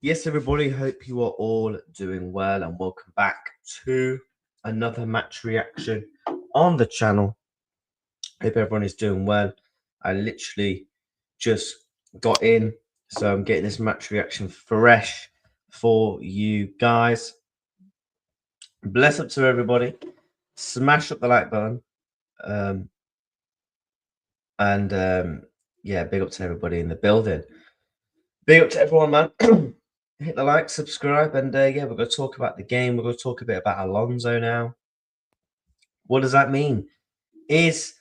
Yes, everybody, hope you are all doing well and welcome back to another match reaction on the channel. Hope everyone is doing well. I literally just got in, so I'm getting this match reaction fresh for you guys. Bless up to everybody. Smash up the like button. Yeah, big up to everybody in the building. Big up to everyone, man. Hit the like, subscribe, and yeah, we're going to talk about the game. We're going to talk a bit about Alonso now. What does that mean? Is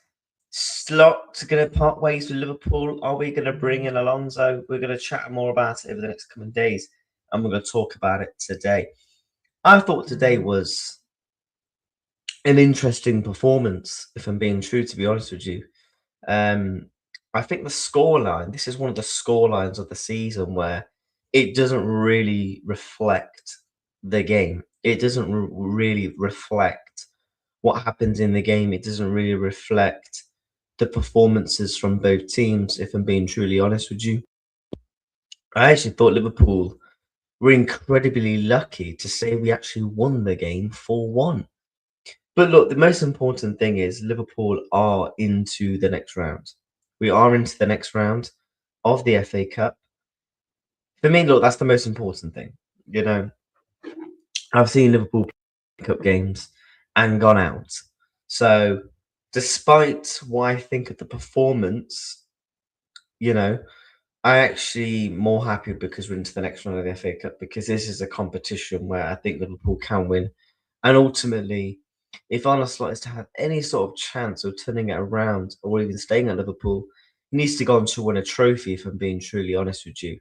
Slot going to part ways with Liverpool? Are we going to bring in Alonso? We're going to chat more about it over the next coming days, and we're going to talk about it today. I thought today was an interesting performance, if I'm being true, to be honest with you. I think the scoreline, this is one of the scorelines of the season where it doesn't really reflect the game. It doesn't really reflect what happens in the game. It doesn't really reflect the performances from both teams, if I'm being truly honest with you. I actually thought Liverpool were incredibly lucky to say we actually won the game 4-1. But look, the most important thing is Liverpool are into the next round. We are into the next round of the FA Cup. For me, look, that's the most important thing. You know, I've seen Liverpool play cup games and gone out. So, despite what I think of the performance, you know, I actually more happy because we're into the next round of the FA Cup because this is a competition where I think Liverpool can win. And ultimately, if Arne Slot is to have any sort of chance of turning it around or even staying at Liverpool, he needs to go on to win a trophy, if I'm being truly honest with you.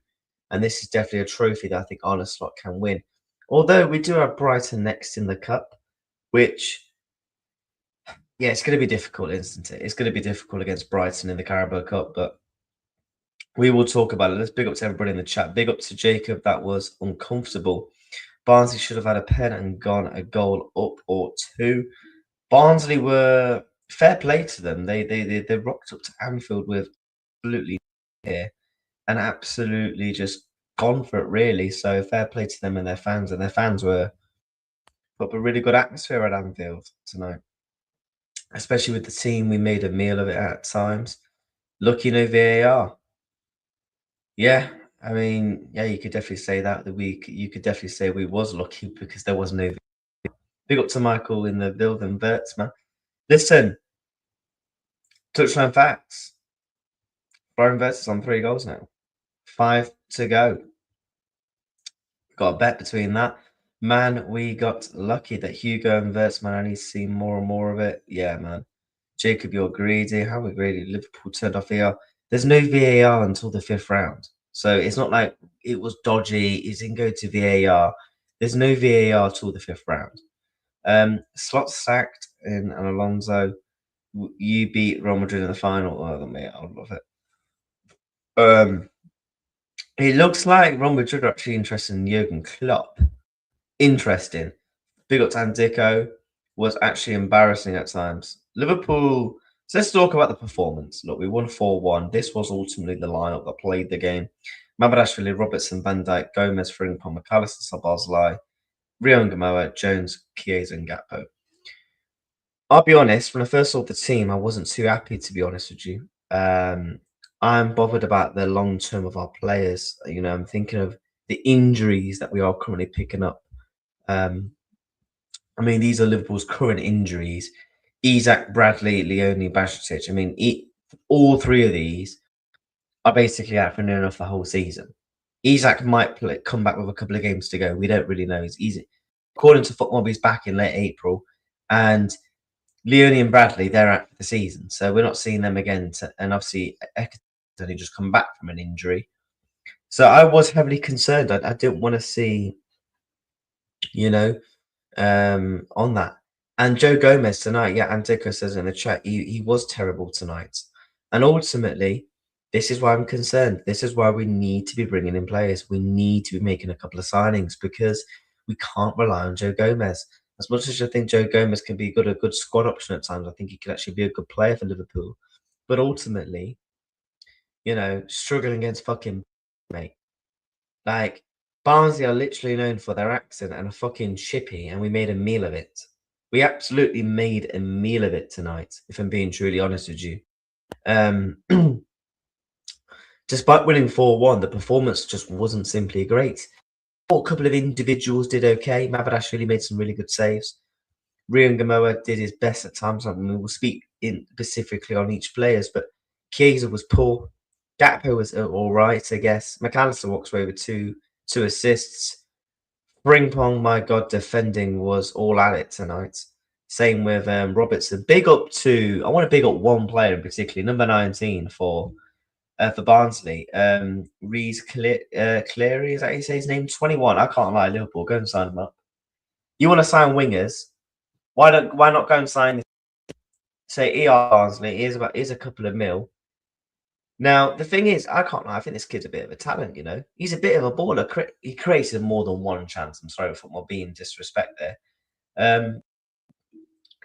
And this is definitely a trophy that I think Arne Slot can win. Although we do have Brighton next in the cup, which, yeah, it's going to be difficult, isn't it? It's going to be difficult against Brighton in the Carabao Cup, but we will talk about it. Let's big up to everybody in the chat. Big up to Jacob. That was uncomfortable. Barnsley should have had a pen and gone a goal up or two. Barnsley were fair play to them. They rocked up to Anfield with absolutely here and absolutely just gone for it, really. So fair play to them and their fans. And their fans were put up a really good atmosphere at Anfield tonight, especially with the team. We made a meal of it at times. Lucky no VAR. Yeah, I mean, yeah, you could definitely say that. You could definitely say we was lucky because there was no. Big up to Michael in the building, Verts, man. Listen, touchline facts. Byron Verts is on 3 goals now. 5 to go. Got a bet between that. Man, we got lucky that Hugo and Verts, man, I need to see more and more of it. Yeah, man. Jacob, you're greedy. How we greedy? Liverpool turned off VAR. There's no VAR until the 5th round. So it's not like it was dodgy. It didn't go to VAR. There's no VAR till the 5th round. Slot sacked and Alonso. You beat Real Madrid in the final. Oh, mate, I love it. It looks like Real Madrid are actually interested in Jurgen Klopp. Interesting. Big up to Andico. Was actually embarrassing at times. Liverpool. So let's talk about the performance. Look, we won 4-1. This was ultimately the lineup that played the game. Mabadashvili, Robertson, Van Dijk, Gomez, Frimpong, McAllister, Szoboszlai, Rio and Gamoa, Jones, Chiesa, and Gakpo. I'll be honest, when I first saw the team, I wasn't too happy, to be honest with you. I'm bothered about the long term of our players. You know, I'm thinking of the injuries that we are currently picking up. I mean, these are Liverpool's current injuries. Isak, Bradley, Leone, Bajcetic. I mean, all 3 of these are basically out for near enough the whole season. Isak might come back with a couple of games to go. We don't really know. He's easy. According to Footmob, he's back in late April. And Leone and Bradley, they're out for the season. So we're not seeing them again. And obviously, Eka's only just come back from an injury. So I was heavily concerned. I didn't want to see, you know, on that. And Joe Gomez tonight, yeah, Antico says in the chat, he was terrible tonight. And ultimately, this is why I'm concerned. This is why we need to be bringing in players. We need to be making a couple of signings because we can't rely on Joe Gomez. As much as I think Joe Gomez can be a good squad option at times, I think he could actually be a good player for Liverpool. But ultimately, you know, struggling against fucking mate. Like, Barnsley are literally known for their accent and a fucking chippy, and we made a meal of it. We absolutely made a meal of it tonight, if I'm being truly honest with you. Despite winning 4-1, the performance just wasn't simply great. A couple of individuals did okay. Mavadashvili made some really good saves. Rian Gamoa did his best at times. I mean, we'll speak in specifically on each players, but Chiesa was poor. Gakpo was all right, I guess. McAllister walks away with two assists. Frimpong, my God, defending was all at it tonight. Same with Robertson. I want to big up one player in particular, number 19 for Barnsley. Reece Cleary, is that how you say his name? 21. I can't lie, Liverpool, go and sign him up. You want to sign wingers? Why not go and sign? Say Barnsley. Here's a couple of mil. Now the thing is, I can't lie. I think this kid's a bit of a talent. You know, he's a bit of a baller. He created more than one chance. I'm sorry for my being disrespect there.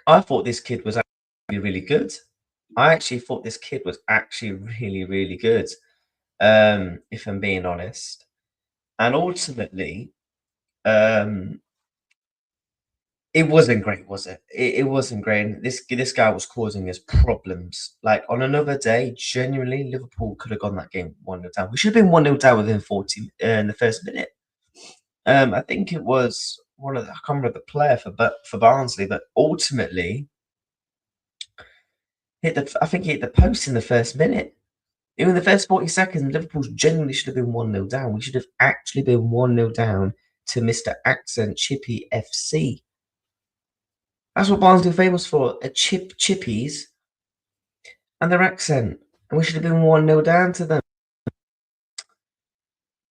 I thought this kid was actually really good. I actually thought this kid was actually really, really good. If I'm being honest, and ultimately, it wasn't great, was it? It wasn't great. This guy was causing us problems. Like on another day, genuinely, Liverpool could have gone that game 1-0 down. We should have been 1-0 down within 40 in the first minute. I think it was I can't remember the player for Barnsley, but ultimately I think he hit the post in the first minute. In the first 40 seconds, Liverpool genuinely should have been 1-0 down. We should have actually been 1-0 down to Mr. Accent Chippy FC. That's what Barnsley are famous for, chippies and their accent. And we should have been 1-0 down to them.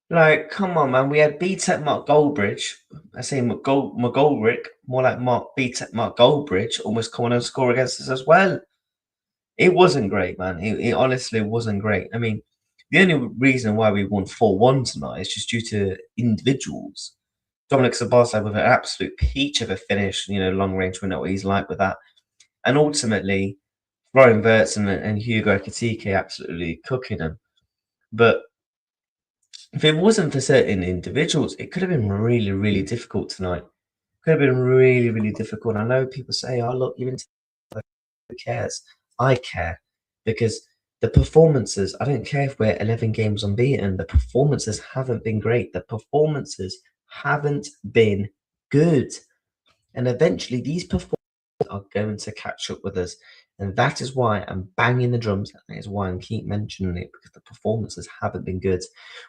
Like, come on, man. We had B-Tech Mark Goldbridge. I say McGoldrick, more like B-Tech Mark Goldbridge, almost coming and score against us as well. It wasn't great, man. It honestly wasn't great. I mean, the only reason why we won 4-1 tonight is just due to individuals. Dominic Szoboszlai with an absolute peach of a finish, long range, we know what he's like with that. And ultimately, Florian Wirtz and Hugo Ekitike absolutely cooking them. But if it wasn't for certain individuals, it could have been really, really difficult tonight. Could have been really, really difficult. I know people say, oh, look, you're into who cares? I care because the performances, I don't care if we're 11 games unbeaten, the performances haven't been great. The performances haven't been good. And eventually these performances are going to catch up with us. And that is why I'm banging the drums. That is why I keep mentioning it, because the performances haven't been good.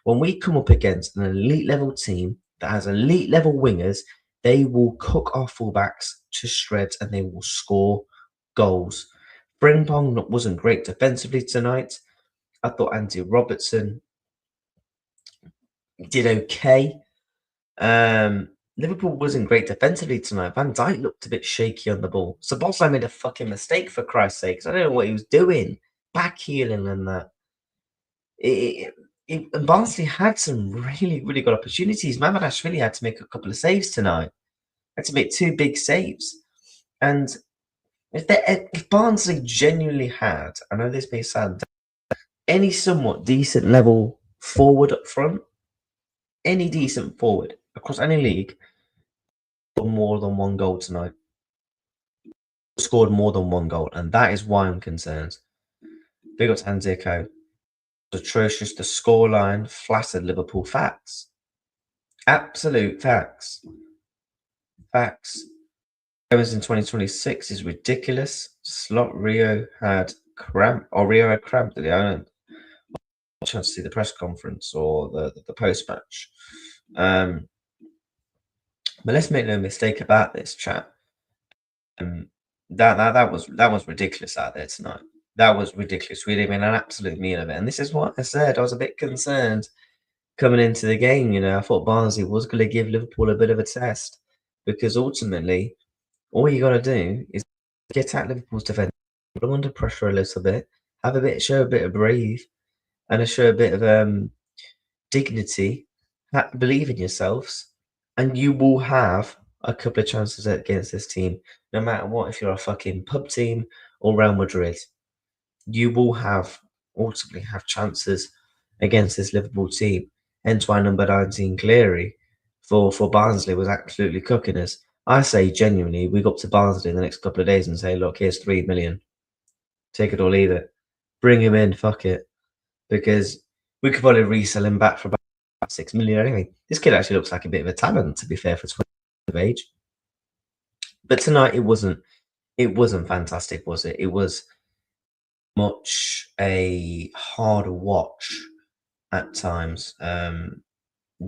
When we come up against an elite level team that has elite level wingers, they will cook our fullbacks to shreds and they will score goals. Frimpong wasn't great defensively tonight. I thought Andy Robertson did okay. Liverpool wasn't great defensively tonight. Van Dijk looked a bit shaky on the ball. Szoboszlai made a fucking mistake, for Christ's sake. I don't know what he was doing. Backheeling and that. And Barnsley had some really, really good opportunities. Mavadashvili had to make a couple of saves tonight. Had to make 2 big saves. And if Barnsley genuinely had, I know this may sound, any somewhat decent level forward up front, any decent forward across any league, more than 1 goal tonight. Scored more than 1 goal, and that is why I'm concerned. Big up to Anzico. Atrocious. The scoreline flattered Liverpool. Facts. Absolute facts. Facts. Goals in 2026 is ridiculous. Rio had cramp, did he? I don't know. Chance to see the press conference or the post match. But let's make no mistake about this, chat. That was ridiculous out there tonight. That was ridiculous. We made an absolute meal of it. And this is what I said. I was a bit concerned coming into the game. I thought Barnsley was going to give Liverpool a bit of a test, because ultimately, all you got to do is get at Liverpool's defence, put them under pressure a little bit, show a bit of brave, and show a bit of dignity, believe in yourselves, and you will have a couple of chances against this team. No matter what, if you're a fucking pub team or Real Madrid, you will ultimately have chances against this Liverpool team. Hence why number 19 Cleary for Barnsley was absolutely cooking us. I say genuinely, we go up to Barnsley in the next couple of days and say, look, here's 3 million. Take it or leave it. Bring him in, fuck it. Because we could probably resell him back for about 6 million anyway. This kid actually looks like a bit of a talent, to be fair, for 20 of age. But tonight it wasn't fantastic, was it? It was much a hard watch at times.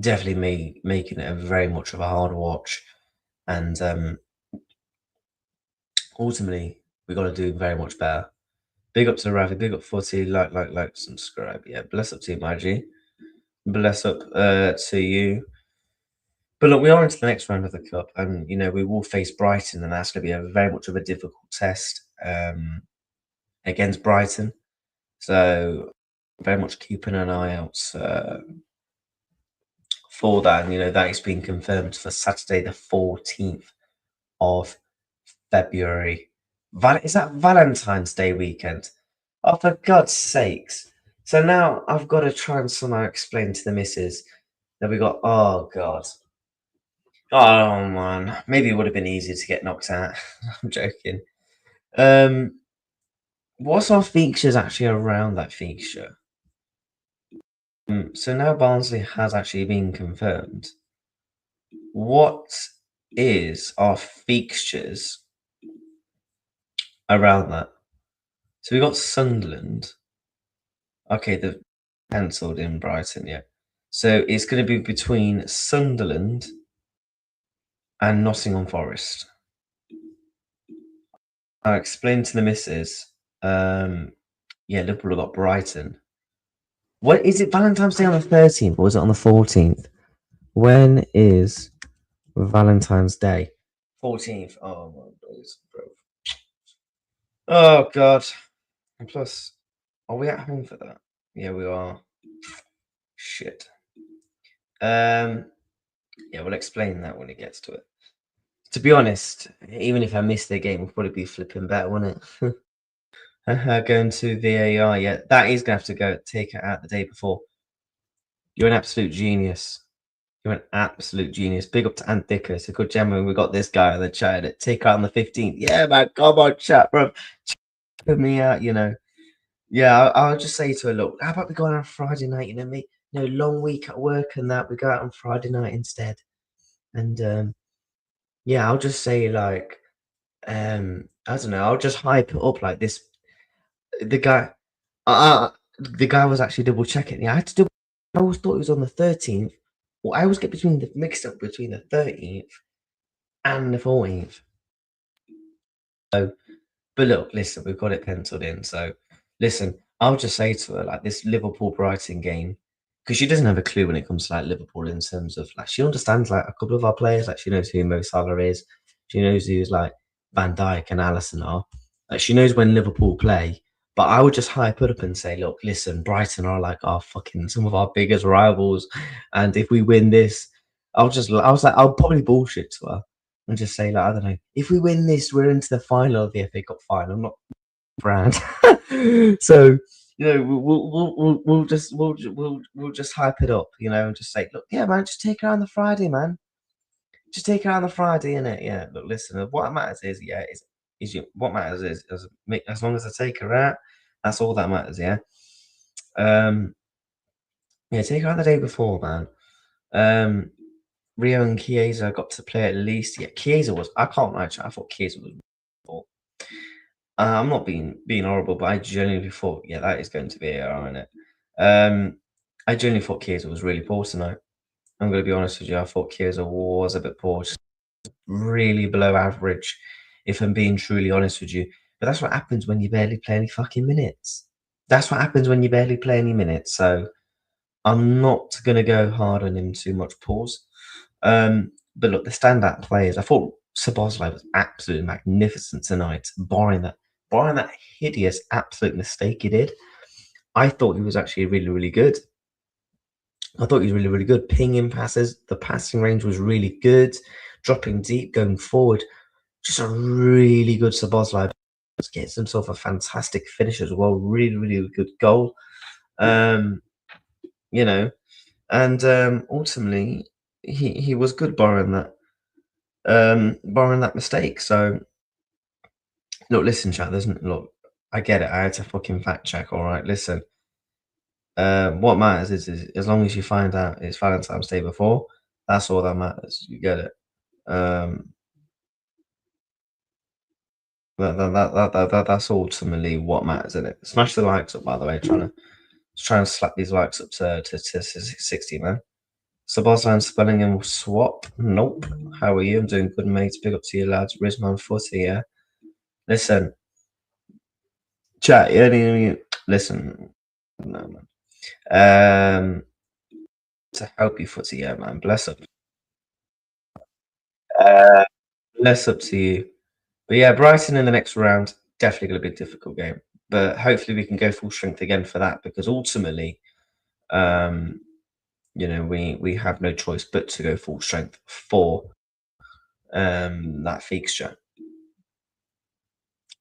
Definitely making it a very much of a hard watch. And ultimately, we got to do very much better. Big up to Ravi, big up Footy, like, subscribe. Yeah, bless up to you, my G. Bless up to you. But look, we are into the next round of the Cup, and you know we will face Brighton, and that's going to be very much of a difficult test against Brighton. So very much keeping an eye out for that. And you know that is being confirmed for Saturday, the 14th of February. Is that Valentine's Day weekend? Oh, for God's sakes! So now I've got to try and somehow explain to the missus that we got. Oh God. Oh man, maybe it would have been easier to get knocked out. I'm joking. What's our features actually around that fixture? So now Barnsley has actually been confirmed. What is our fixtures around that? So we got Sunderland. Okay, the cancelled in Brighton, yeah. So it's going to be between Sunderland and Nottingham Forest. I explained to the missus. Yeah, Liverpool got Brighton. What is it? Valentine's Day on the 13th, or is it on the 14th? When is Valentine's Day? 14th. Oh my God, bro. Oh God. And plus, are we at home for that? Yeah, we are. Shit. Yeah, we'll explain that when it gets to it. To be honest, even if I missed the game, we'll probably be flipping better, wouldn't it? Going to VAR, yeah, that is gonna have to go take it out the day before. You're an absolute genius. You're an absolute genius. Big up to Ant Dicker. It's a good gentleman. We got this guy in the chat. Take out on the 15th. Yeah, man. Come on, chat, bro. Put me out, you know. Yeah, I'll just say to her, look, how about we go out on Friday night? You know, long week at work and that. We go out on Friday night instead. And yeah, I'll just say like, I don't know. I'll just hype it up like this. The guy was actually double checking. Yeah, I had to double. I always thought it was on the 13th. Well, I always get mixed up between the 13th and the 14th. So, but look, listen, we've got it penciled in. So, listen, I'll just say to her like this Liverpool Brighton game, because she doesn't have a clue when it comes to like Liverpool in terms of like she understands like a couple of our players. Like she knows who Mo Salah is. She knows who's like Van Dijk and Alisson are. Like she knows when Liverpool play. But I would just hype it up and say, look, listen, Brighton are like our fucking some of our biggest rivals, and if we win this, I was like, I'll probably bullshit to her and just say, like, I don't know, if we win this, we're into the final of the FA Cup final. I'm not brand, so you know, we'll just hype it up, you know, and just say, look, yeah, man, just take her on the Friday, man. Just take her on the Friday, innit? Yeah. Look, listen, what matters is, yeah, what matters is as long as I take her out, that's all that matters, yeah. Yeah, take her out the day before, man. Rio and Chiesa got to play at least. Yeah, Chiesa was. I can't lie. I thought Chiesa was. I'm not being horrible, but I genuinely thought, yeah, that is going to be AR in it. I genuinely thought Chiesa was really poor tonight. I'm going to be honest with you. I thought Chiesa was a bit poor, just really below average, if I'm being truly honest with you. But that's what happens when you barely play any fucking minutes. That's what happens when you barely play any minutes. So I'm not going to go hard on him too much. Pause. But look, the standout players. I thought Szoboszlai was absolutely magnificent tonight, barring that hideous absolute mistake he did. I thought he was actually really, really good. I thought he was really, really good. Pinging passes, the passing range was really good. Dropping deep, going forward, just a really good Szoboszlai. Gets himself a fantastic finish as well. Really, really good goal. You know, and ultimately he was good barring that mistake. So look, listen, chat. Look. I get it. I had to fucking fact check. All right, listen. What matters is as long as you find out it's Valentine's Day before, that's all that matters. You get it. That's ultimately what matters, isn't it? Smash the likes up, by the way. Trying to slap these likes up to 60, man. Sabazan spelling and swap. Nope. How are you? I'm doing good, mate. Big up to you, lads. Rizman Footy, yeah. Listen, chat. Listen. No, man. To help you, Footy, yeah, man. Bless up. Bless up to you. But yeah, Brighton in the next round, definitely going to be a difficult game. But hopefully we can go full strength again for that, because ultimately, we have no choice but to go full strength for that fixture.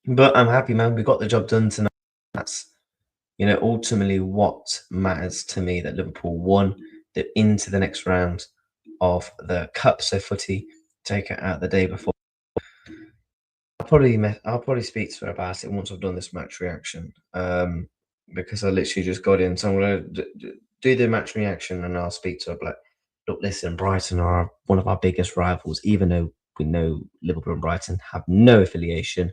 But I'm happy, man. We got the job done tonight. That's ultimately what matters to me, that Liverpool won into the next round of the cup. So footy, take it out the day before. I'll probably speak to her about it once I've done this match reaction, because I literally just got in. So I'm going to do the match reaction, and I'll speak to her. Like, look, listen, Brighton are one of our biggest rivals, even though we know Liverpool and Brighton have no affiliation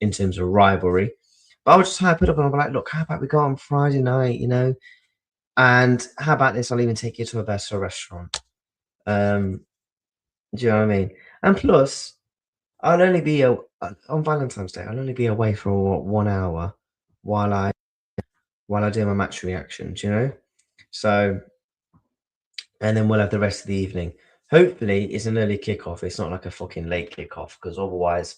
in terms of rivalry. But I'll just hype it up, and I'll be like, look, how about we go on Friday night, and how about this? I'll even take you to a better restaurant. Do you know what I mean? And plus, I'll only be on Valentine's Day. I'll only be away for 1 hour while I do my match reactions. So, and then we'll have the rest of the evening. Hopefully, it's an early kickoff. It's not like a fucking late kickoff, because otherwise,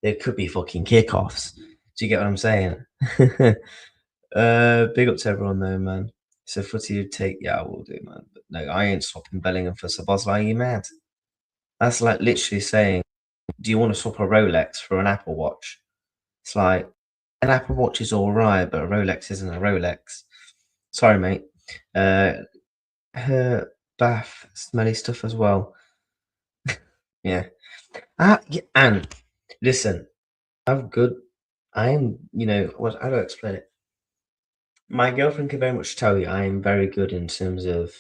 there could be fucking kickoffs. Do you get what I'm saying? Big up to everyone though, man. So footy would take, yeah, I will do, man. But no, I ain't swapping Bellingham for Sabozla. Are you mad? That's like literally saying, do you want to swap a Rolex for an Apple Watch? It's like, an Apple Watch is all right, but a Rolex isn't a Rolex. Sorry, mate. Her bath, smelly stuff as well. Yeah. Yeah. And listen, I'm good. I am, what? How do I explain it? My girlfriend can very much tell you I am very good in terms of.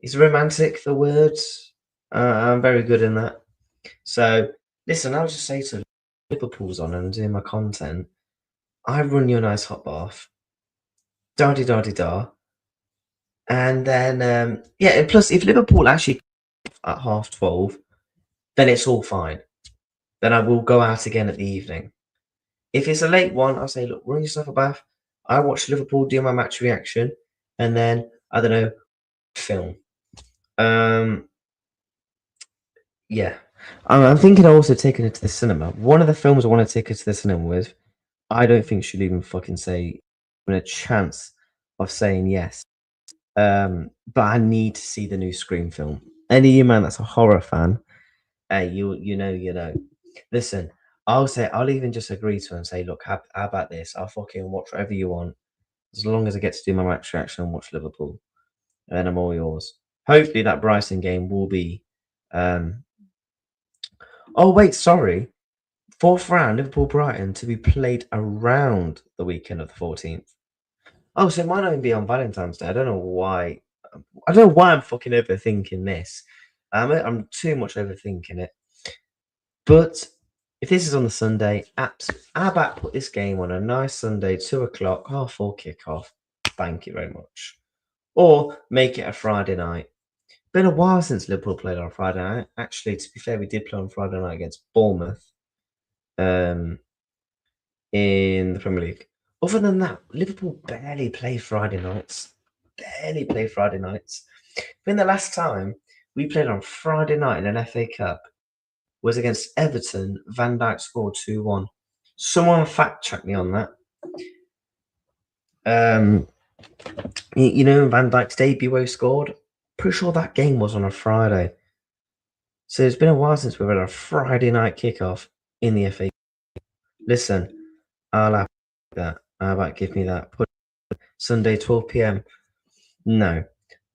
Is romantic the words? I'm very good in that. So listen, I'll just say to Liverpool's on and doing my content. I run you a nice hot bath. Da di da di da. And then, yeah, and plus, if Liverpool actually at 12:30, then it's all fine. Then I will go out again at the evening. If it's a late one, I'll say, look, run yourself a bath. I watch Liverpool do my match reaction, and then, I don't know, film. Yeah. I'm thinking of also taking it to the cinema. One of the films I want to take her to the cinema with, I don't think she'll even fucking say, even a chance of saying yes. But I need to see the new Scream film. Any of you man that's a horror fan, you know. Listen, I'll even just agree to her and say, look, how about this? I'll fucking watch whatever you want, as long as I get to do my match reaction and watch Liverpool, and then I'm all yours. Hopefully that Bryson game will be. Oh wait, sorry. Fourth round, Liverpool Brighton to be played around the weekend of the 14th. Oh, so it might not even be on Valentine's Day. I don't know why. I don't know why I'm fucking overthinking this. I'm too much overthinking it. But if this is on the Sunday, how about put this game on a nice Sunday, 2:00, 4:30 kickoff? Thank you very much. Or make it a Friday night. Been a while since Liverpool played on Friday night. Actually, to be fair, we did play on Friday night against Bournemouth in the Premier League. Other than that, Liverpool barely play Friday nights. Barely play Friday nights. Been the last time we played on Friday night in an FA Cup was against Everton. Van Dijk scored 2-1. Someone fact check me on that. Van Dijk's debut where he scored. Pretty sure that game was on a Friday. So it's been a while since we've had a Friday night kickoff in the FA. Listen, I'll have that. How about give me that? Put Sunday 12 p.m. No.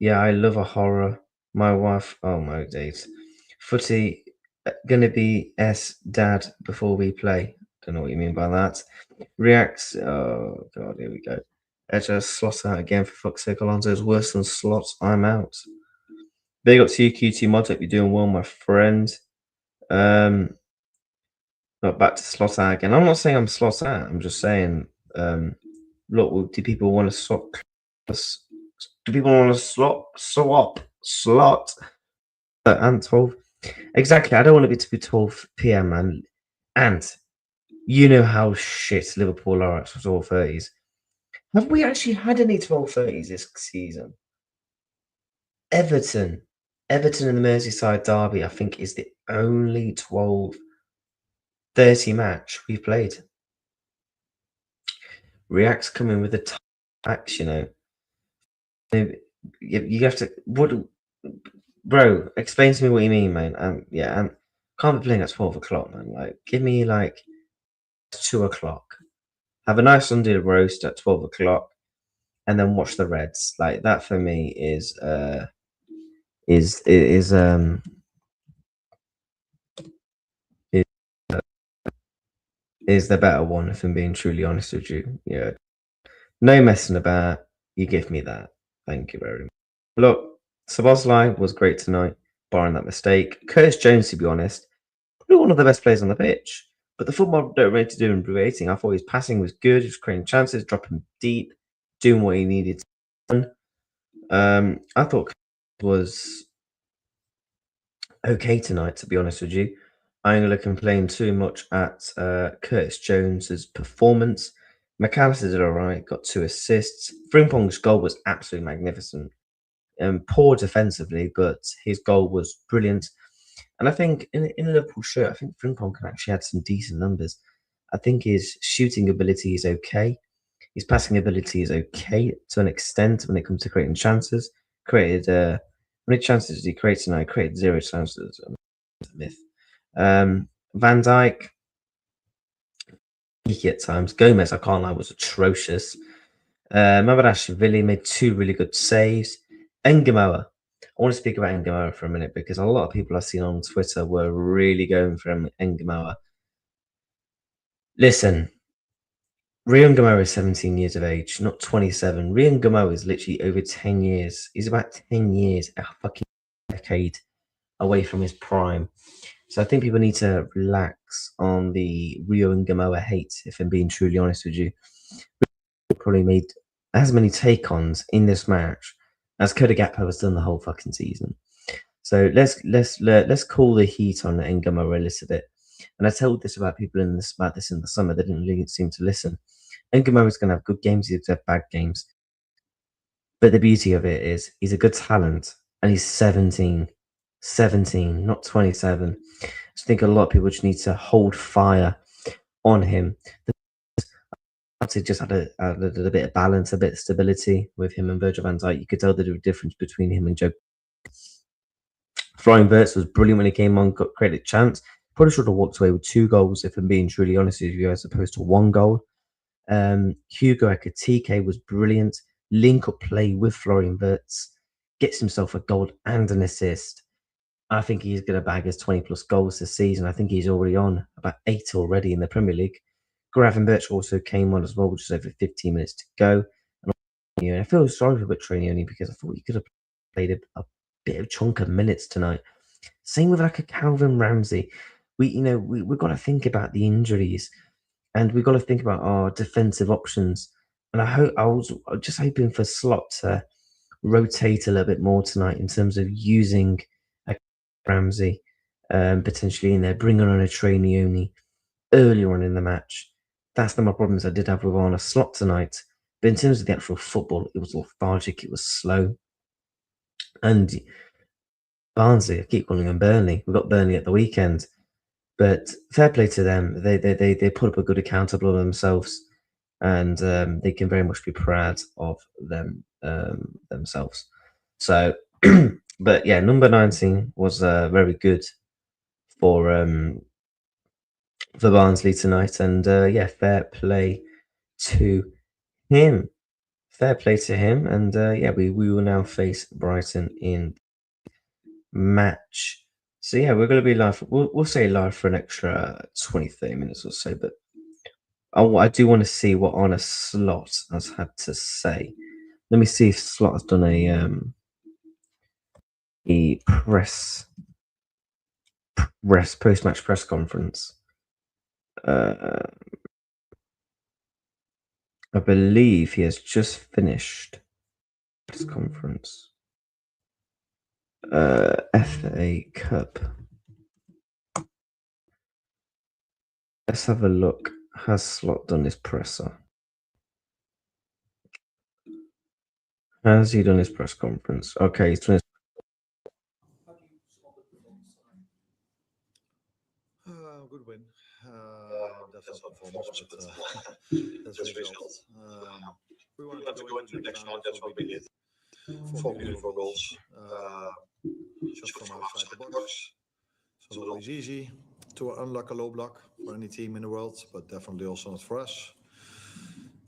Yeah, I love a horror. My wife, oh my days. Footy, gonna be S dad before we play. Don't know what you mean by that. Reacts, oh god, here we go. Edger slot out again for fuck's sake. Alonso's worse than slots. I'm out. Big up to you, QT Mod. Hope you're doing well, my friend. Um, Not back to slot out again. I'm not saying I'm slot out. I'm just saying, look, do people want to swap? Do people want to slot? And 12. Exactly. I don't want it to be 12 p.m. man. And you know how shit Liverpool are at 12:30s. Have we actually had any 12:30s this season? Everton. Everton in the Merseyside derby, I think, is the only 12:30 match we've played. React's coming with the tax, you know. You have to what, bro? Explain to me what you mean, man. Yeah, can't be playing at 12 o'clock, man. Like, give me like 2 o'clock. Have a nice Sunday roast at 12 o'clock, and then watch the Reds. Like that for me is is um is, is the better one. If I'm being truly honest with you, yeah. No messing about. You give me that. Thank you very much. Look, Szoboszlai was great tonight, barring that mistake. Curtis Jones, to be honest, probably one of the best players on the pitch. But the football don't really to do in creating. I thought his passing was good. He was creating chances, dropping deep, doing what he needed to do. I thought was okay tonight, to be honest with you. I ain't going to complain too much at Curtis Jones's performance. McAllister did all right, got 2 assists. Frimpong's goal was absolutely magnificent. Poor defensively, but his goal was brilliant. And I think in a Liverpool shirt, I think Frimpong can actually add some decent numbers. I think his shooting ability is okay. His passing ability is okay to an extent when it comes to creating chances. Created how many chances did he create tonight? Created 0 chances. Myth. Van Dijk, peaky at times. Gomez, I can't lie, was atrocious. Mamadashvili made 2 really good saves. Engamoa. I want to speak about Engamoa for a minute because a lot of people I've seen on Twitter were really going for Engamoa. Listen, Ryan Gamoa is 17 years of age, not 27. Ryan Gamoa is literally over 10 years. He's about 10 years, a fucking decade away from his prime. So I think people need to relax on the Rio and Gamoa hate, if I'm being truly honest with you. Probably made as many take-ons in this match as Koda Gakpo has done the whole fucking season. So let's cool the heat on Gamoa a little bit. And I told this about people about this in the summer. They didn't really seem to listen. Gamoa is going to have good games. He's going to have bad games. But the beauty of it is he's a good talent, and he's 17, not 27. I just think a lot of people just need to hold fire on him. He just had a little bit of balance, a bit of stability with him and Virgil van Dijk. You could tell the difference between him and Joe. Florian Wirtz was brilliant when he came on, got created chance. Probably should have walked away with 2 goals, if I'm being truly honest with you, as opposed to 1 goal. Hugo Ekitike was brilliant. Link up play with Florian Wirtz. Gets himself a goal and an assist. I think he's going to bag his 20 plus goals this season. I think he's already on about 8 already in the Premier League. Gravenberch also came on as well, which is over 15 minutes to go. And I feel sorry for Butrainioni because I thought he could have played a bit of chunk of minutes tonight. Same with like a Calvin Ramsey. We've got to think about the injuries, and we've got to think about our defensive options. And I was just hoping for Slot to rotate a little bit more tonight in terms of using a Ramsey potentially in there, bringing on a Trainioni earlier on in the match. That's the my problems I did have with Arna Slot tonight. But in terms of the actual football, it was lethargic, it was slow. And Barnsley, I keep calling them Burnley. We got Burnley at the weekend. But fair play to them. They put up a good accountable of themselves, and they can very much be proud of them themselves. So, but yeah, number 19 was very good for Barnsley tonight, and yeah, fair play to him. fair play to him. And yeah, we will now face Brighton in match. So yeah, we're going to be live. We'll say live for an extra 20, 30 minutes or so. But I do want to see what Honor Slot has had to say. Let me see if Slot has done a post-match press conference. I believe he has just finished press conference. FA Cup. Let's have a look. Has Slot done his presser? Has he done his press conference? Okay, he's done his. Good win. That's not performance, but that's the result. We wanted to go into the next round. That's what we did. 4 beautiful goals. Shot from outside the box. It's not always easy to unlock a low block for any team in the world, but definitely also not for us.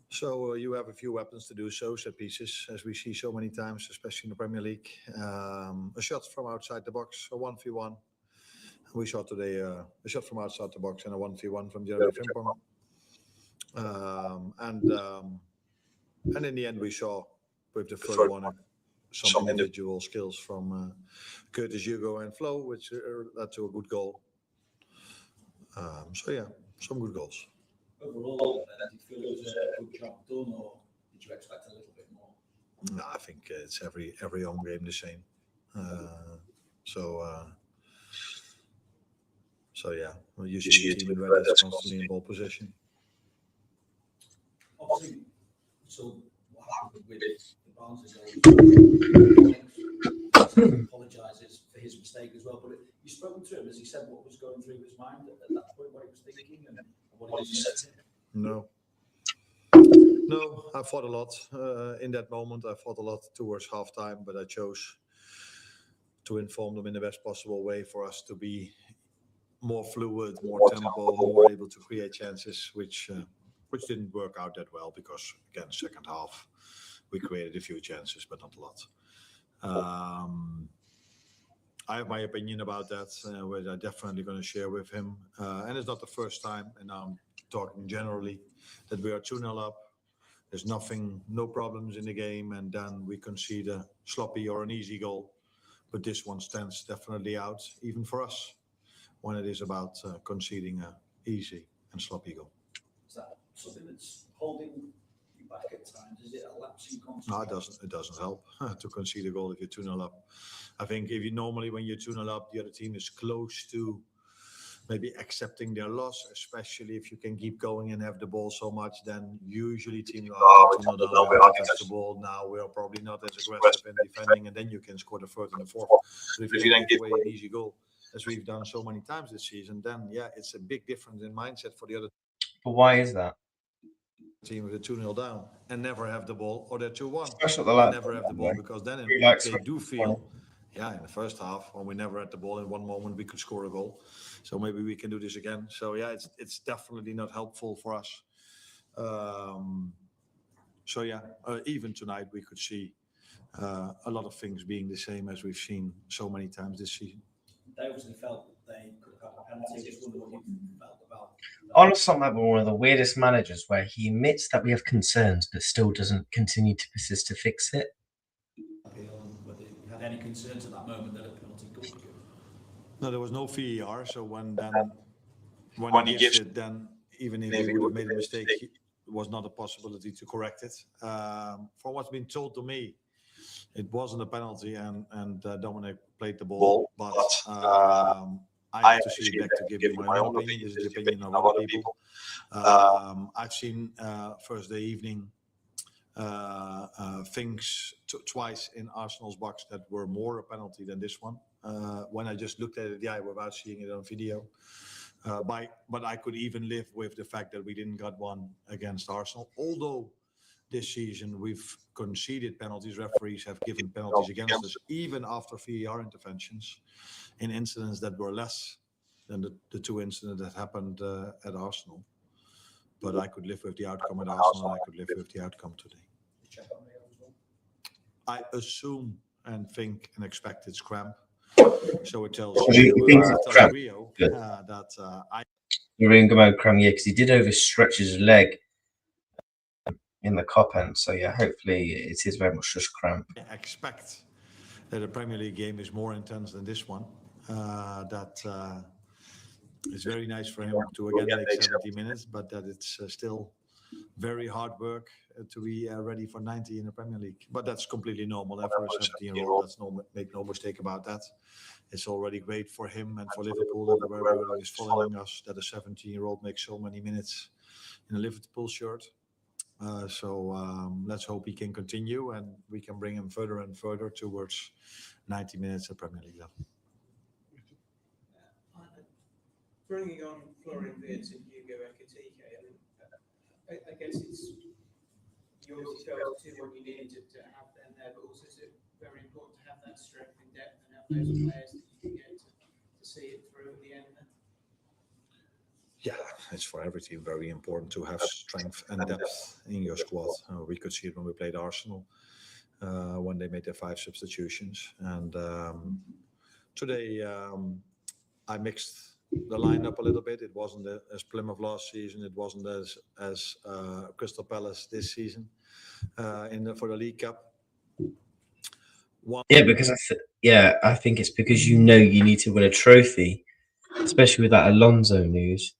So you have a few weapons to do so, set pieces, as we see so many times, especially in the Premier League. A shot from outside the box, a 1v1. We saw today a shot from outside the box and a 1v1 from Jeremy Frimpong. And in the end, we saw with the third one some individual skills from Curtis, Hugo, and Flo, which led to a good goal. So yeah, some good goals. Overall, did you feel it was a good job done, or did you expect a little bit more? No, I think it's every home game the same. So yeah, well, you see a team in red that's constantly in ball position. Obviously, so what happened with the Barnsley goal? Apologises for his mistake as well, but you spoken to him as he said what was going through his mind at that point, what he was thinking, and what he said to him. No, I thought a lot in that moment. I thought a lot towards halftime, but I chose to inform them in the best possible way for us to be more fluid, more tempo, more able to create chances, which didn't work out that well because, again, second half, we created a few chances, but not a lot. I have my opinion about that, which I'm definitely going to share with him. And it's not the first time, and I'm talking generally, that we are 2-0 up. There's no problems in the game, and then we concede a sloppy or an easy goal. But this one stands definitely out, even for us, when it is about conceding an easy and sloppy goal. Is that something that's holding you back at times? Is it a lapse in concentration? No, it doesn't help to concede a goal if you're 2-0 up. I think if you normally, when you're 2-0 up, the other team is close to maybe accepting their loss, especially if you can keep going and have the ball so much, then usually teams are 2-0 down, we touch the ball. Now we are probably not as aggressive in defending, and then you can score the third and the fourth. But if you then give away an easy goal, as we've done so many times this season, then yeah, it's a big difference in mindset for the other. But why is that? Team with a 2-0 down and never have the ball, or they're 2-1 and never have the ball, because then they do feel, in the first half when we never had the ball, in one moment we could score a goal, so maybe we can do this again. So yeah, it's definitely not helpful for us. Even tonight we could see a lot of things being the same as we've seen so many times this season. They obviously felt they could have had a penalty. I just wonder what you felt about. Honestly, I'm one of the weirdest managers where he admits that we have concerns, but still doesn't continue to persist to fix it. Whether you had any concerns at that moment that a penalty could be given? No, there was no VAR, so when he gives it, then even if he would have made a mistake, it was not a possibility to correct it. From what's been told to me, it wasn't a penalty, and Dominic played the ball, but I have to see it back to give you my own opinion. This is the opinion of other people. I've seen Thursday evening things twice in Arsenal's box that were more a penalty than this one. When I just looked at it, without seeing it on video. But I could even live with the fact that we didn't got one against Arsenal, although this season we've conceded penalties. Referees have given penalties against us, even after VAR interventions, in incidents that were less than the two incidents that happened at Arsenal. But I could live with the outcome at Arsenal, and I could live with the outcome today. check on Rio as well. I assume and think and expect it's cramp. So it tells He thinks it's cramp. Rio Good. that I Ringo cram, yeah, because he did overstretch his leg in the cop end. So yeah, hopefully it is very much just cramp. expect that a Premier League game is more intense than this one. It's very nice for him to again take 70 minutes, but that it's still very hard work to be ready for 90 in the Premier League. But that's completely normal. For a 17-year-old, that's make no mistake about that. It's already great for him and for Liverpool, everybody is following us, that a 17-year-old makes so many minutes in a Liverpool shirt. So let's hope he can continue and we can bring him further and further towards 90 minutes at Premier League level. Bringing on Florian Wirtz and Hugo Ekitike, I guess it's you obviously felt too what you needed to have them there, but also it's very important to have that strength and depth and have those players that you can get to see it through at the end. Yeah, it's for every team very important to have strength and depth in your squad. We could see it when we played Arsenal, when they made their 5 substitutions. And today I mixed the lineup a little bit. It wasn't as Plymouth last season. It wasn't as Crystal Palace this season for the League Cup. Yeah, because I think it's because you need to win a trophy, especially with that Alonso news.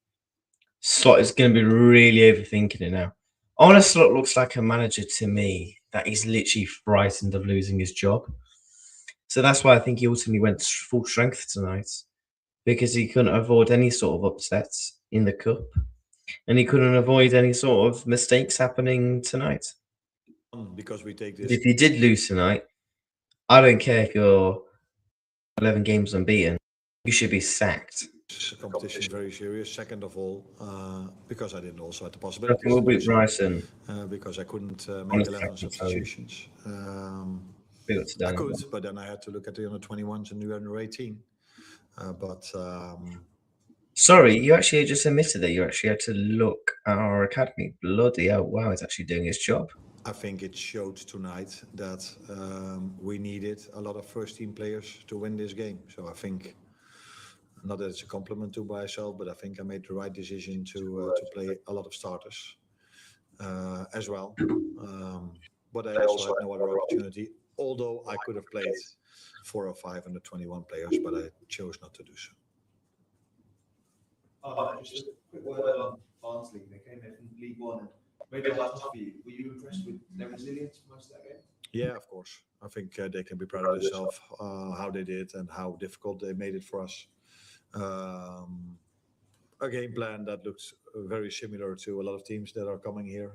Slot is going to be really overthinking it now. Arne Slot looks like a manager to me that is literally frightened of losing his job. So that's why I think he ultimately went full strength tonight, because he couldn't avoid any sort of upsets in the cup, and he couldn't avoid any sort of mistakes happening tonight. Because we take this. If you did lose tonight, I don't care if you're 11 games unbeaten, you should be sacked. Competition very serious. Second of all, because I didn't also have the possibility because I couldn't make 11 substitutions. I could, but then I had to look at the under 21s and the under 18. Sorry, you actually just admitted that you actually had to look at our academy. Bloody hell, wow, he's actually doing his job. I think it showed tonight that we needed a lot of first-team players to win this game. So I think, not that it's a compliment to myself, but I think I made the right decision to play a lot of starters as well. But I also had no other opportunity, although I could have played 4 or 5 under 21 players, but I chose not to do so. Just a quick word on Barnsley. They came in from League One and made it tough for you. Were you impressed with their resilience most of that game? Yeah, of course. I think they can be proud of themselves, how they did and how difficult they made it for us. A game plan that looks very similar to a lot of teams that are coming here.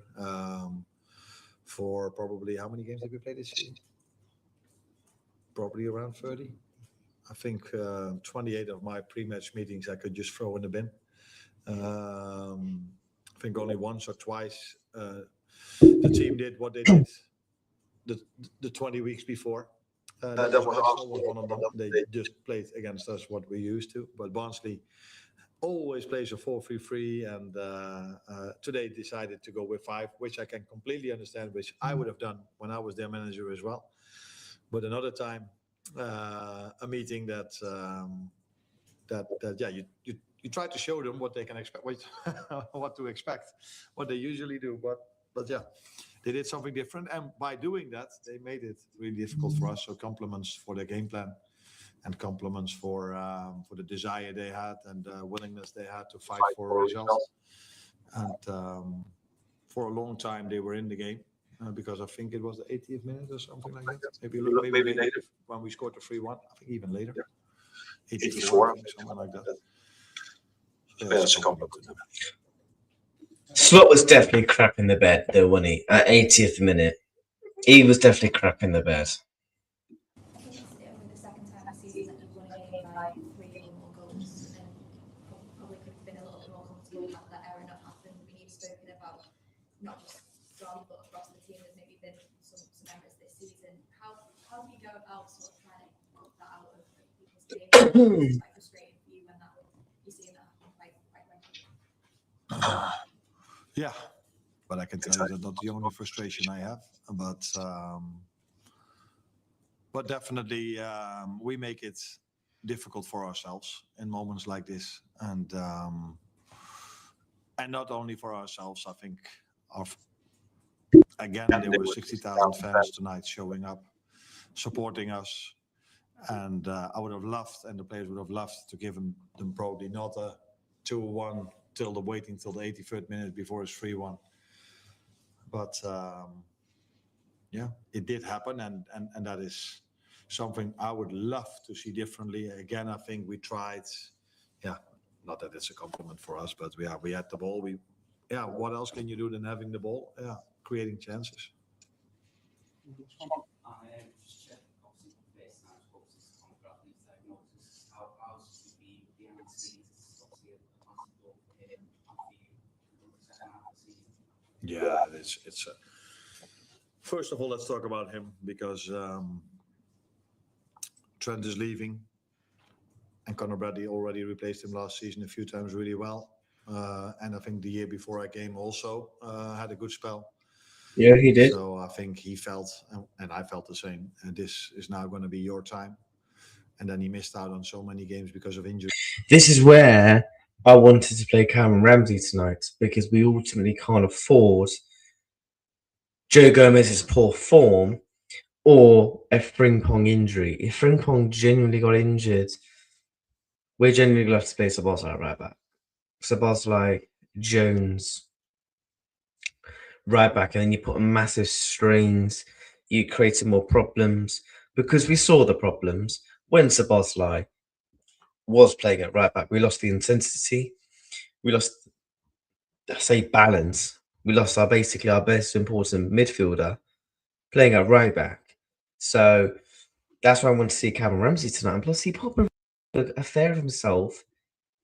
For probably, how many games did we play this season? Probably around 30. I think 28 of my pre-match meetings I could just throw in the bin. I think only once or twice the team did what they did the 20 weeks before. That was Arsenal was one of them. They just played against us what we used to. But Barnsley always plays a 4-3-3, and today decided to go with 5, which I can completely understand, which I would have done when I was their manager as well. But another time, a meeting that you try to show them what they can expect, what to expect, what they usually do. But yeah, they did something different, and by doing that, they made it really difficult for us. So compliments for their game plan, and compliments for the desire they had and willingness they had to fight for results. And for a long time, they were in the game. Because I think it was the 80th minute or something like that. Maybe later when we scored the 3-1. I think even later. 84, something like that. Yeah, that's a compliment to them. Slot was definitely crap in the bed, though, wasn't he? At 80th minute, he was definitely crap in the bed. I think it's the second time this season that you've won a game by 3 or more goals, and probably could have been a little bit more comfortable had that error not happened. When you've spoken about not just John, but across the team, there's maybe been some errors this season. How do you go about sort of trying to cut that out of people's games? It's quite frustrating for you when you're seeing that happen quite regularly. Yeah, But I can tell you that's not the only frustration I have. But definitely, we make it difficult for ourselves in moments like this, and not only for ourselves. I think again there were 60,000 fans tonight showing up, supporting us, and I would have loved, and the players would have loved to give them probably not a 2-1 waiting till the 83rd minute before it's 3-1. But yeah, it did happen, and that is something I would love to see differently. Again, I think we tried. Yeah, not that it's a compliment for us, but we had the ball. What else can you do than having the ball? Yeah, creating chances. Just check, obviously, first time courses on Bradley's diagnosis. How's he behind the scenes? Obviously, a massive blow for him and for you in the second half of the season. Yeah, it's. First of all, let's talk about him because Trent is leaving, and Conor Bradley already replaced him last season a few times really well. And I think the year before I came also had a good spell. Yeah, he did. So I think he felt, and I felt the same, and this is now going to be your time. And then he missed out on so many games because of injury. This is where I wanted to play Cameron Ramsey tonight, because we ultimately can't afford Joe Gomez's poor form or a Frimpong injury. If Frimpong genuinely got injured, we're genuinely going to have to play Szoboszlai right back. Szoboszlai, Jones, right back, and then you put massive strings, you created more problems, because we saw the problems when Szoboszlai was playing at right back. We lost the intensity, we lost, I say, balance. We lost basically our best important midfielder playing at right back. So that's why I want to see Cameron Ramsey tonight. And plus, he put up a affair of himself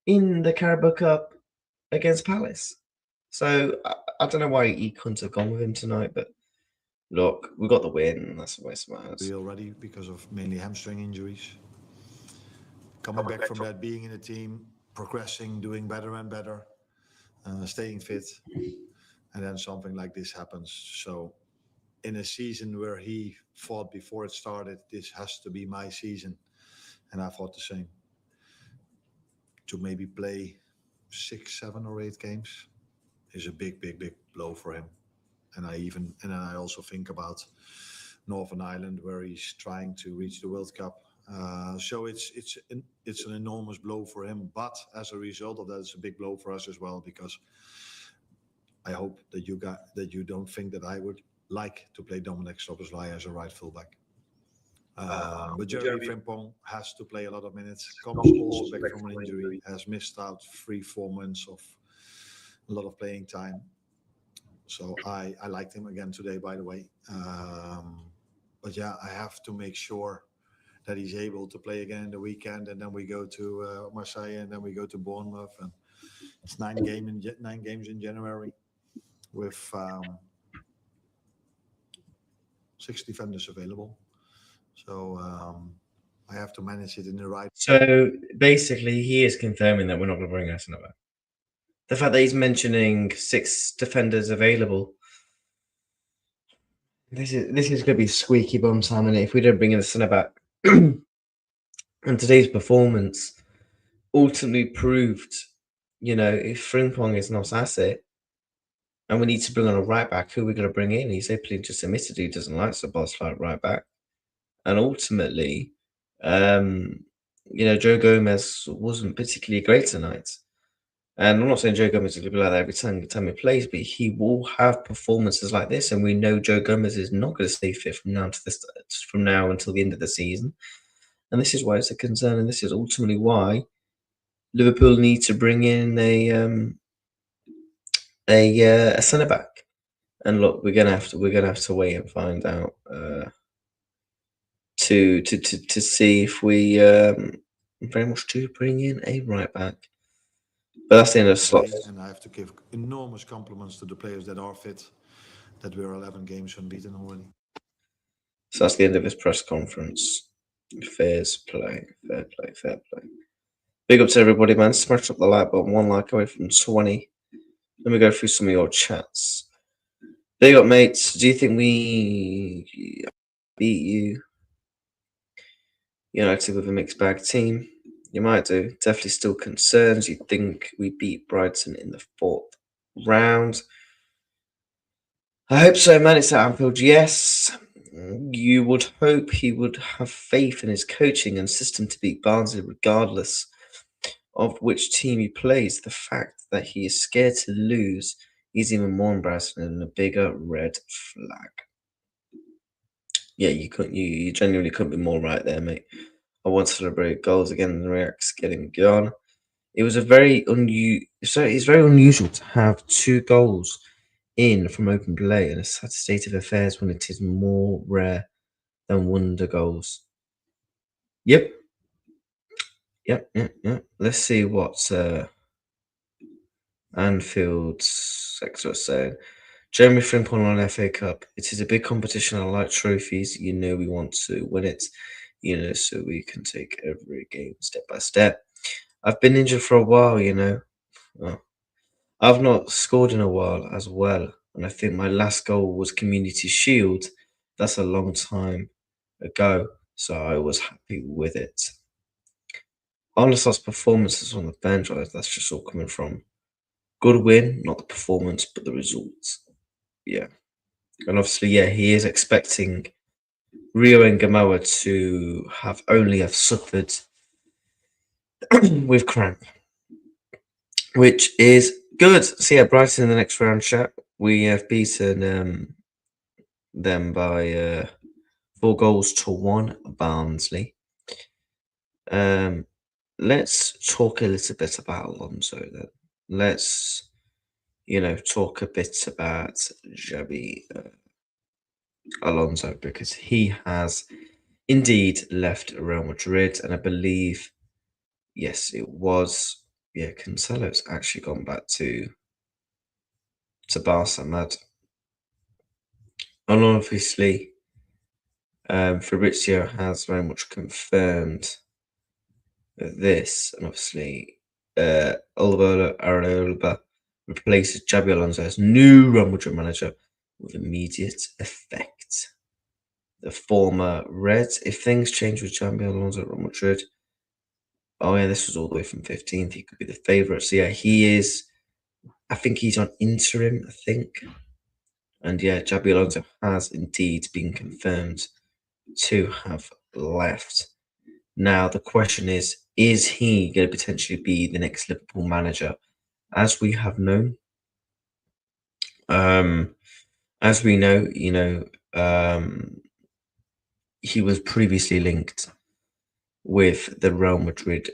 in the Carabao Cup against Palace. So I don't know why he couldn't have gone with him tonight, but look, we got the win, and that's what matters. Already because of mainly hamstring injuries. Coming back from that, being in a team, progressing, doing better and better, staying fit, and then something like this happens. So in a season where he thought before it started, this has to be my season, and I thought the same. To maybe play 6, 7 or 8 games is a big blow for him. And I also think about Northern Ireland, where he's trying to reach the World Cup. So it's an enormous blow for him. But as a result of that, it's a big blow for us as well, because I hope that you don't think that I would like to play Dominic Szoboszlai as a right fullback. But Jeremy Frimpong has to play a lot of minutes. Comes also back from an injury, has missed out 3-4 months of a lot of playing time. So I liked him again today, by the way. But yeah, I have to make sure that he's able to play again in the weekend, and then we go to Marseille, and then we go to Bournemouth, and it's 9 games in January with 6 defenders available. So I have to manage it in the right. So basically, he is confirming that we're not going to bring us another. The fact that he's mentioning 6 defenders available. This is going to be squeaky bum time, and if we don't bring in the centre back, and today's performance ultimately proved, if Frimpong is not asset, and we need to bring on a right back, who are we going to bring in? He's openly just admitted he doesn't like Szoboszlai at right back, and ultimately, Joe Gomez wasn't particularly great tonight. And I'm not saying Joe Gomez is going to be like that every time he plays, but he will have performances like this, and we know Joe Gomez is not going to stay fit from now until the end of the season. And this is why it's a concern, and this is ultimately why Liverpool need to bring in a centre back. And look, we're gonna have to wait and find out to see if we very much do bring in a right back. But that's the end of slots. And I have to give enormous compliments to the players that are fit, that we're 11 games unbeaten already. So that's the end of his press conference. Fair play. Big up to everybody, man. Smash up the like button. 1 like away from 20. Let me go through some of your chats. There you go, mates. Do you think we beat you United with a mixed bag team? You might do. Definitely still concerns. You think we beat Brighton in the 4th round? I hope so, man. It's at Anfield. Yes. You would hope he would have faith in his coaching and system to beat Barnsley, regardless of which team he plays. The fact that he is scared to lose is even more embarrassing and a bigger red flag. Yeah, you genuinely couldn't be more right there, mate. I want to celebrate goals again and React's getting gone. It was it's very unusual to have 2 goals in from open play in a sad state of affairs when it is more rare than wonder goals. Yep. Let's see what Anfield's sector is saying. Jeremy Frimpong on FA Cup. It is a big competition. I like trophies. We want to win it. So we can take every game step by step. I've been injured for a while. Oh, I've not scored in a while as well. And I think my last goal was Community Shield. That's a long time ago. So I was happy with it. Arneslot's performances on the bench, that's just all coming from good win, not the performance, but the results. Yeah. And obviously, he is expecting Rio and Gamoa to have suffered with cramp, which is good. So Brighton in the next round, chat. We have beaten them by 4-1 Barnsley. Let's talk a little bit about Alonso then. Let's talk a bit about Xabi Alonso, because he has indeed left Real Madrid, and I believe, yes, it was, Cancelo's actually gone back to Barca, mad. And obviously, Fabrizio has very much confirmed this, and obviously, Alvaro Areola replaces Xabi Alonso as new Real Madrid manager with immediate effect. The former Reds, if things change with Xabi Alonso at Real Madrid, this was all the way from 15th. He could be the favourite. So he is. I think he's on interim. I think, and Xabi Alonso has indeed been confirmed to have left. Now the question is he going to potentially be the next Liverpool manager? As we have known, as we know, he was previously linked with the Real Madrid,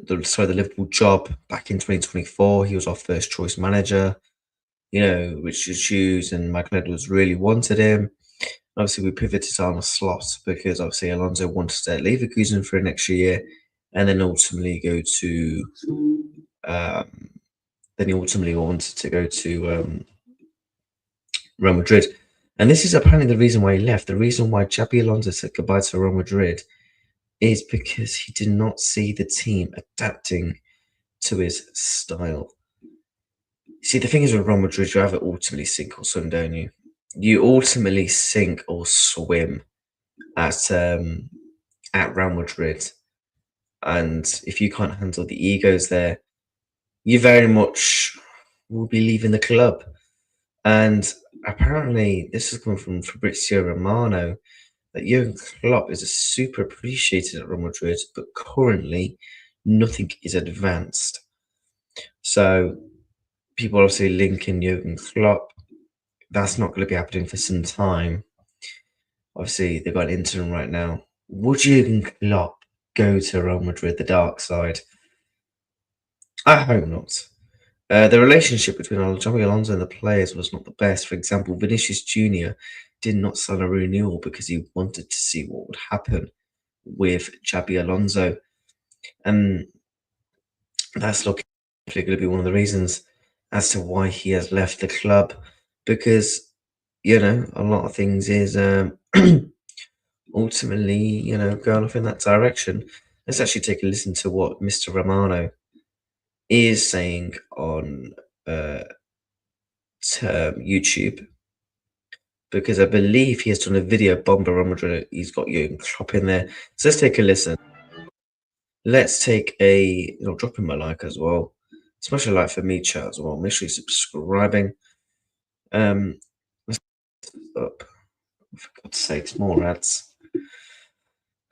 the Liverpool job back in 2024. He was our first choice manager. Richard Hughes and Michael Edwards really wanted him. Obviously, we pivoted on a slot because obviously Alonso wanted to stay at Leverkusen for an extra year, and then ultimately go to. Then he ultimately wanted to go to Real Madrid. And this is apparently the reason why he left. The reason why Xabi Alonso said goodbye to Real Madrid is because he did not see the team adapting to his style. See, the thing is with Real Madrid, you have it ultimately sink or swim, don't you? You ultimately sink or swim at Real Madrid. And if you can't handle the egos there, you very much will be leaving the club. And apparently, this has come from Fabrizio Romano, that Jurgen Klopp is a super appreciated at Real Madrid, but currently nothing is advanced. So people obviously linking Jurgen Klopp. That's not going to be happening for some time. Obviously, they've got an interim right now. Would Jurgen Klopp go to Real Madrid, the dark side? I hope not. The relationship between Xabi Alonso and the players was not the best. For example, Vinicius Jr. did not sign a renewal because he wanted to see what would happen with Xabi Alonso. And that's looking going to be one of the reasons as to why he has left the club. Because, a lot of things is ultimately, going off in that direction. Let's actually take a listen to what Mr. Romano is saying on YouTube. because I believe he has done a video bomber Real Madrid. He's got Jurgen Klopp in there. So let's take a listen. Let's take a drop in my like as well. Smash a like for me, chat as well. Make sure you're subscribing. Let's up. For God's sakes, more ads.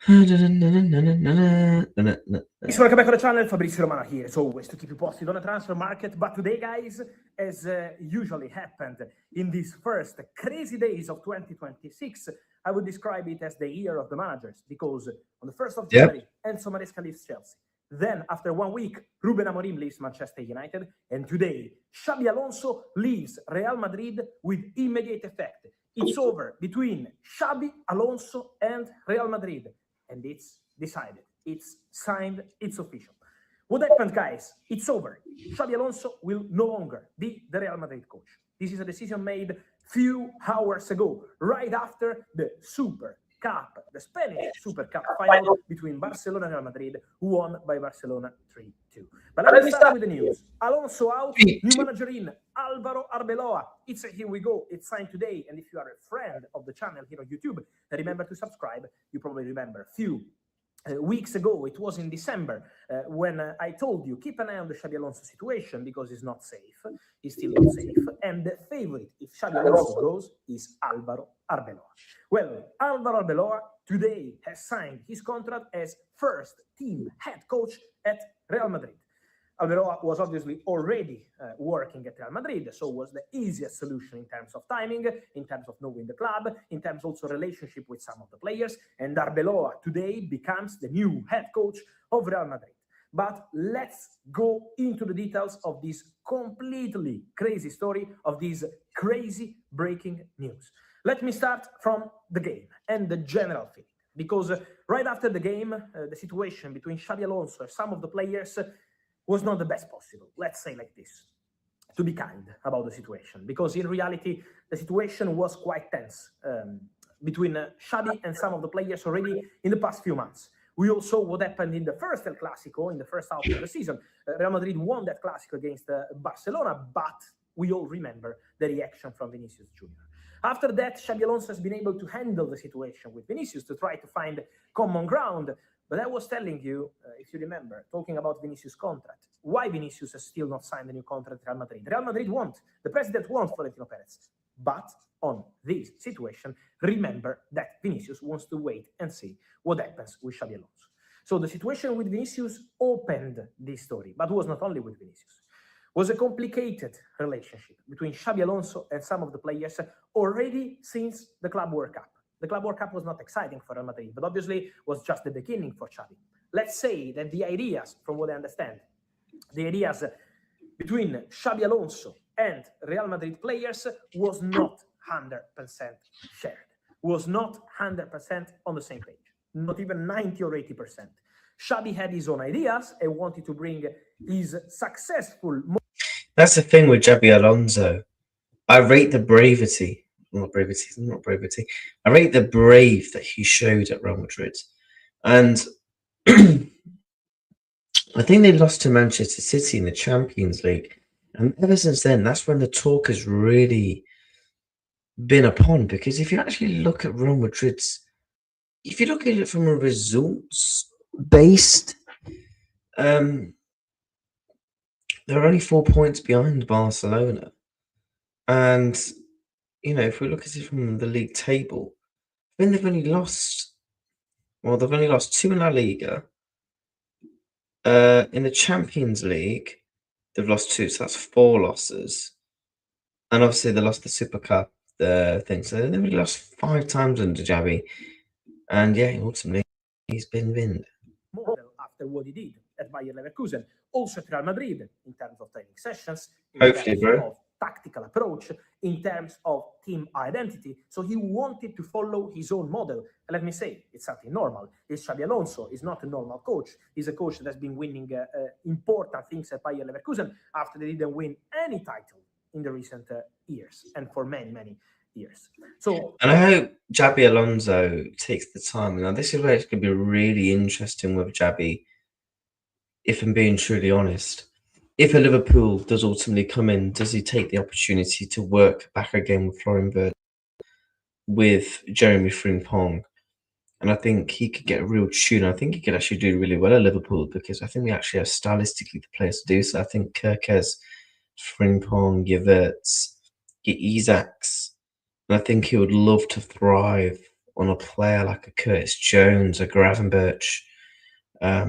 Thanks for welcome back to the channel. Fabrizio Romano here, as always, to keep you posted on the transfer market. But today, guys, as usually happened in these first crazy days of 2026, I would describe it as the year of the managers, because on the 1st of January, Enzo Maresca leaves Chelsea. Then, after 1 week, Ruben Amorim leaves Manchester United. And today, Xabi Alonso leaves Real Madrid with immediate effect. It's over between Xabi Alonso and Real Madrid. And it's decided, it's signed, it's official. What happened, guys? It's over. Xabi Alonso will no longer be the Real Madrid coach. This is a decision made few hours ago, right after the Super Cup, the Spanish Super Cup final between Barcelona and Real Madrid, won by Barcelona 3-2. But let me start with the news. Alonso out, new manager in, Álvaro Arbeloa. Here we go. It's signed today. And if you are a friend of the channel here on YouTube, remember to subscribe. You probably remember a few weeks ago, it was in December, when I told you, keep an eye on the Xabi Alonso situation because he's not safe. He's still not safe. And the favorite, if Xabi Alonso goes, is Álvaro Arbeloa. Well, Álvaro Arbeloa today has signed his contract as first team head coach at Real Madrid. Arbeloa was obviously already working at Real Madrid, so was the easiest solution in terms of timing, in terms of knowing the club, in terms also relationship with some of the players. And Arbeloa today becomes the new head coach of Real Madrid. But let's go into the details of this completely crazy story, of this crazy breaking news. Let me start from the game and the general feeling, because right after the game, the situation between Xabi Alonso and some of the players was not the best possible, let's say like this, to be kind about the situation, because in reality, the situation was quite tense between Xabi and some of the players already in the past few months. We all saw what happened in the first El Clasico, in the first half of the season. Real Madrid won that Clasico against Barcelona, but we all remember the reaction from Vinicius Jr. After that, Xabi Alonso has been able to handle the situation with Vinicius to try to find common ground. But I was telling you, if you remember, talking about Vinicius' contract, why Vinicius has still not signed a new contract at Real Madrid. Real Madrid wants, the president wants Florentino Perez. But on this situation, remember that Vinicius wants to wait and see what happens with Xabi Alonso. So the situation with Vinicius opened this story, but it was not only with Vinicius. It was a complicated relationship between Xabi Alonso and some of the players already since the Club World Cup. The Club World Cup was not exciting for Real Madrid, but obviously was just the beginning for Xabi. Let's say that the ideas, from what I understand, the ideas between Xabi Alonso and Real Madrid players was not 100% shared, was not 100% on the same page, not even 90 or 80%. Xabi had his own ideas and wanted to bring his successful... That's the thing with Xabi Alonso. I rate the bravery. Not bravery. I rate the brave that he showed at Real Madrid. And I think they lost to Manchester City in the Champions League. And ever since then, that's when the talk has really been upon. Because if you actually look at Real Madrid's, if you look at it from a results-based, they're only 4 points behind Barcelona. And you know, if we look at it from the league table, then they've only lost 2 in La Liga. In the Champions League, they've lost 2, so that's 4 losses. And obviously they lost the Super Cup, the thing. So they've only lost 5 times under Xabi. And yeah, ultimately, he's been binned. Model after what he did at Bayer Leverkusen, also at Real Madrid, in terms of training sessions, in Hopefully, terms bro. of tactical approach, in terms of team identity. So he wanted to follow his own model. And let me say, it's something normal. It's Xabi Alonso. He's not a normal coach. He's a coach that has been winning important things at Bayer Leverkusen after they didn't win any title in the recent years, and for many, many years. So, and I hope Xabi Alonso takes the time. Now, this is where it's going to be really interesting with Xabi, if I'm being truly honest. If a Liverpool does ultimately come in, does he take the opportunity to work back again with Florian Wirtz? with Jeremy Frimpong. And I think he could get a real tune. I think he could actually do really well at Liverpool because I think we actually have stylistically the players to do so. I think Kirkes, Frimpong, Yverts, Isaacs. And I think he would love to thrive on a player like a Curtis Jones, a Gravenberch, a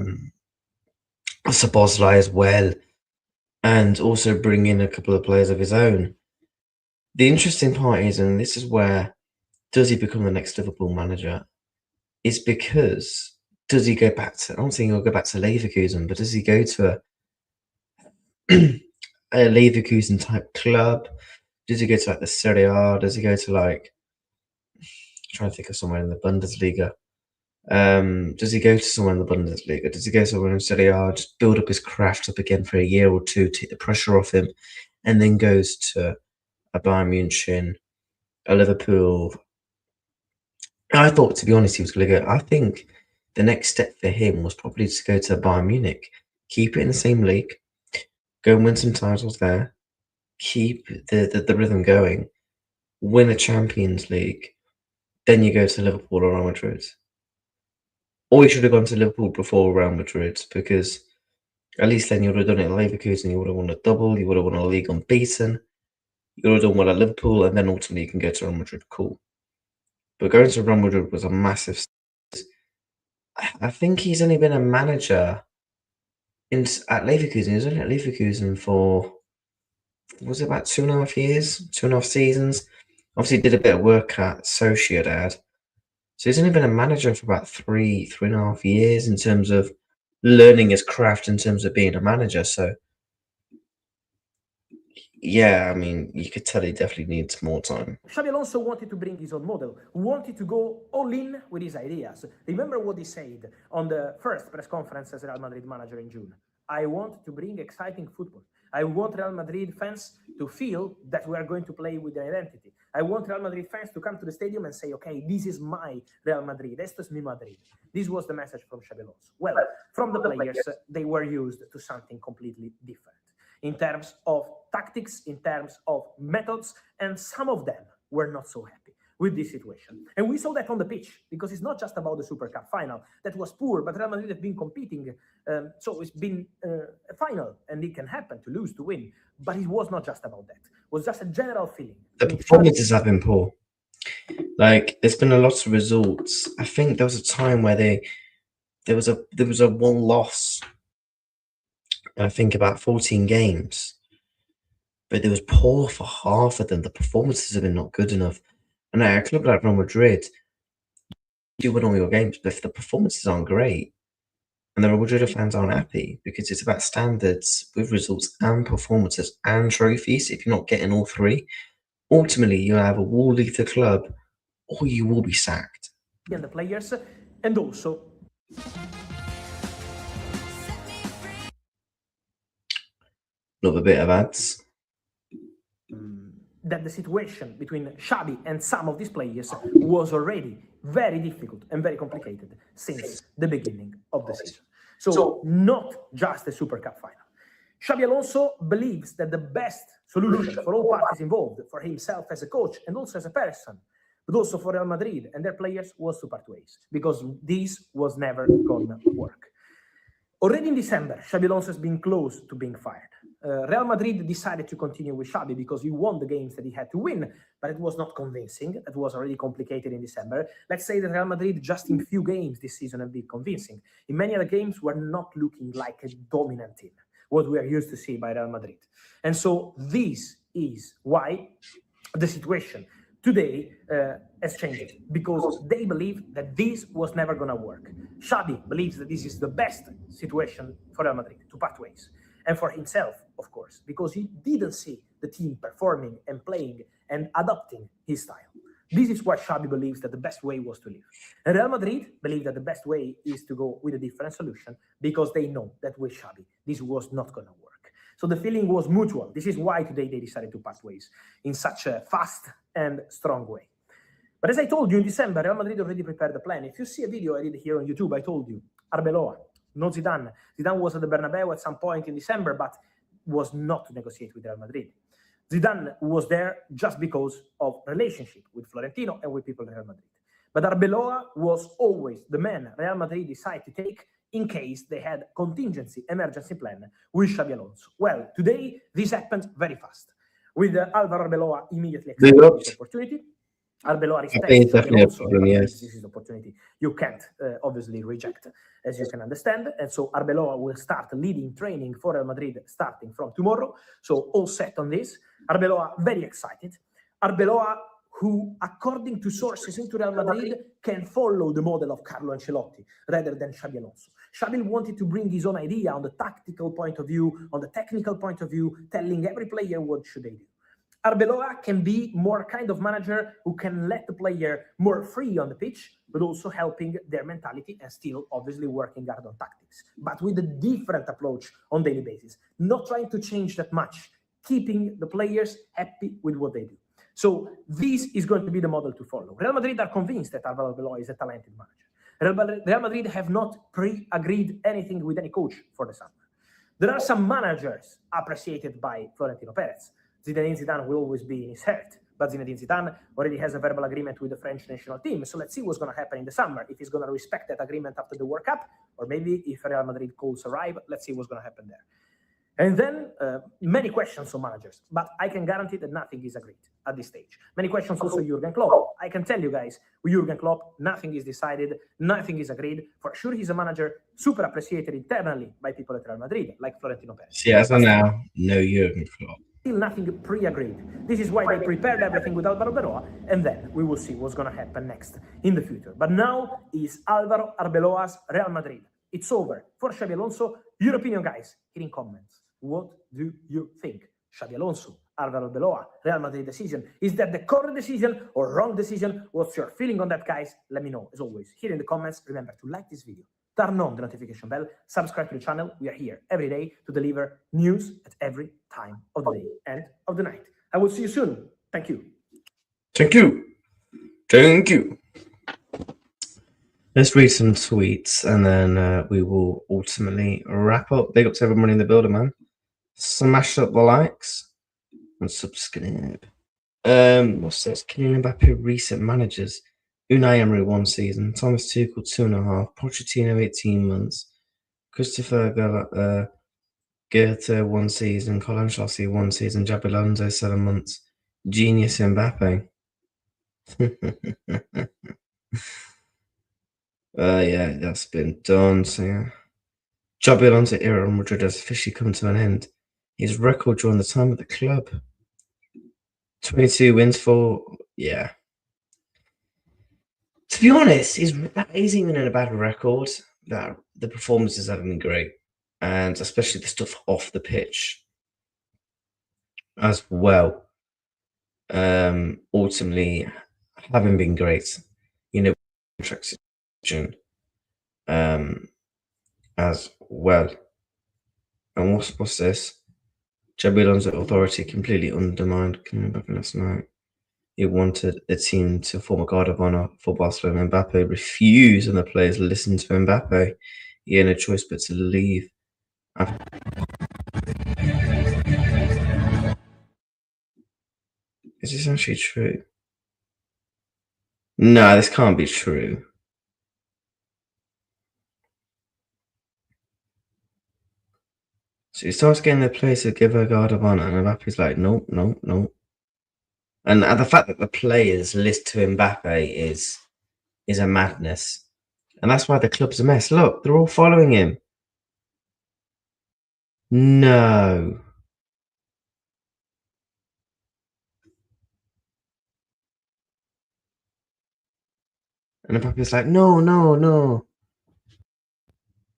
Szoboszlai as well, and also bring in a couple of players of his own. The interesting part is, and this is where does he become the next Liverpool manager, is because does he go back to, I don't think he'll go back to Leverkusen, but does he go to a Leverkusen type club? Does he go to like the Serie A? Does he go to like, I'm trying to think of somewhere in the Bundesliga? Does he go to somewhere in the Bundesliga? Does he go somewhere in Serie A, just build up his craft up again for a year or two, take the pressure off him, and then goes to a Bayern Munich, a Liverpool? I thought, to be honest, he was going to go. I think the next step for him was probably to go to Bayern Munich, keep it in the same league, go and win some titles there, keep the rhythm going, win a Champions League, then you go to Liverpool or Real Madrid. Or you should have gone to Liverpool before Real Madrid, because at least then you would have done it at Leverkusen, you would have won a double, you would have won a league unbeaten, you would have done well at Liverpool, and then ultimately you can go to Real Madrid. Cool. But going to Real Madrid was a massive. I think he's only been a manager at Leverkusen. He was only at Leverkusen for, was it about 2.5 years, 2.5 seasons? Obviously, did a bit of work at Sociedad. So he's only been a manager for about 3.5 years in terms of learning his craft, in terms of being a manager. So, yeah, I mean, you could tell he definitely needs more time. Xabi Alonso wanted to bring his own model, wanted to go all in with his ideas. Remember what he said on the first press conference as Real Madrid manager in June. I want to bring exciting football. I want Real Madrid fans to feel that we are going to play with an identity. I want Real Madrid fans to come to the stadium and say, okay, this is my Real Madrid. Esto es mi Madrid. This was the message from Xabi Alonso. Well, from the players, they were used to something completely different in terms of tactics, in terms of methods, and some of them were not so happy with this situation. And we saw that on the pitch, because it's not just about the Super Cup final. That was poor, but Real Madrid have been competing, so it's been a final, and it can happen to lose, to win. But it was not just about that. It was just a general feeling. The performances have been poor. Like, there's been a lot of results. I think there was a time where there was a one loss, I think about 14 games, but it was poor for half of them. The performances have been not good enough. And at a club like Real Madrid, you win all your games, but if the performances aren't great, and the Real Madrid fans aren't happy, because it's about standards with results and performances and trophies. If you're not getting all three, ultimately you either will leave the club or you will be sacked. And the players, and also Another bit of ads. that the situation between Xabi and some of these players was already very difficult and very complicated since the beginning of the season. So not just the Super Cup final. Xabi Alonso believes that the best solution for all parties involved, for himself as a coach and also as a person, but also for Real Madrid and their players, was to part ways, because this was never gonna work. Already in December, Xabi Alonso has been close to being fired. Real Madrid decided to continue with Xabi because he won the games that he had to win, but it was not convincing. It was already complicated in December. Let's say that Real Madrid, just in few games this season, have been convincing. In many other games, we're not looking like a dominant team, what we are used to see by Real Madrid. And so this is why the situation today has changed, because they believe that this was never going to work. Xabi believes that this is the best situation for Real Madrid, to part ways. And for himself, of course, because he didn't see the team performing and playing and adopting his style. This is why Xabi believes that the best way was to leave. And Real Madrid believe that the best way is to go with a different solution, because they know that with Xabi, this was not going to work. So the feeling was mutual. This is why today they decided to part ways in such a fast and strong way. But as I told you in December, Real Madrid already prepared the plan. If you see a video I did here on YouTube, I told you, Arbeloa, no Zidane. Zidane was at the Bernabeu at some point in December, but was not to negotiate with Real Madrid. Zidane was there just because of relationship with Florentino and with people in Real Madrid. But Arbeloa was always the man Real Madrid decided to take in case they had contingency, emergency plan with Xabi Alonso. Well, today this happened very fast. With Alvaro Arbeloa immediately accepting this opportunity. Arbeloa respects Xabi Alonso, but this is an opportunity you can't obviously reject, as you can understand. And so Arbeloa will start leading training for Real Madrid starting from tomorrow. So all set on this. Arbeloa very excited. Arbeloa, who, according to sources into Real Madrid, can follow the model of Carlo Ancelotti rather than Xabi Alonso. Xabi wanted to bring his own idea on the tactical point of view, on the technical point of view, telling every player what should they do. Arbeloa can be more kind of manager who can let the player more free on the pitch, but also helping their mentality and still obviously working hard on tactics, but with a different approach on daily basis, not trying to change that much, keeping the players happy with what they do. So this is going to be the model to follow. Real Madrid are convinced that Alvaro Arbeloa is a talented manager. Real Madrid have not pre-agreed anything with any coach for the summer. There are some managers appreciated by Florentino Perez. Zinedine Zidane will always be in his heart, but Zinedine Zidane already has a verbal agreement with the French national team. So let's see what's going to happen in the summer, if he's going to respect that agreement after the World Cup, or maybe if Real Madrid calls arrive, let's see what's going to happen there. And then many questions on managers, but I can guarantee that nothing is agreed at this stage. Many questions also Jurgen Klopp. I can tell you guys, with Jurgen Klopp, nothing is decided, nothing is agreed. For sure, he's a manager super appreciated internally by people at Real Madrid, like Florentino Perez. See, as of now, no Jurgen Klopp. Still nothing pre-agreed. This is why they prepared everything with Alvaro Arbeloa, and then we will see what's going to happen next in the future. But now is Alvaro Arbeloa's Real Madrid. It's over for Xabi Alonso. Your opinion, guys, here in comments. What do you think? Xabi Alonso, Alvaro Arbeloa, Real Madrid decision. Is that the correct decision or wrong decision? What's your feeling on that, guys? Let me know. As always, here in the comments, remember to like this video, turn on the notification bell, subscribe to the channel. We are here every day to deliver news at every time of the day and of the night. I will see you soon. Thank you. Thank you. Thank you. Let's read some tweets and then we will ultimately wrap up. Big up to everybody in the building, man. Smash up the likes and subscribe. What's this? Kylian Mbappe recent managers. Unai Emery 1 season. Thomas Tuchel 2.5. Pochettino 18 months. Christopher Goethe 1 season. Colin Chelsea 1 season. Xabi Alonso 7 months. Genius Mbappe. Yeah, that's been done. So yeah. Xabi Alonso era in Madrid has officially come to an end. His record during the time at the club. 22 wins for, yeah. To be honest, that isn't even a bad record. That the performances have been great, and especially the stuff off the pitch as well. Ultimately, having been great, you know, as well. And what's this? Xabi Alonso authority completely undermined. Coming back last night. He wanted the team to form a guard of honor for Barcelona. Mbappe refused, and the players listened to Mbappe. He had no choice but to leave. Is this actually true? No, this can't be true. So he starts getting the players to give a guard of honor, and Mbappe's like, nope, nope, nope. And the fact that the players list to Mbappe is a madness. And that's why the club's a mess. Look, they're all following him. No. And Mbappe's like, no, no, no.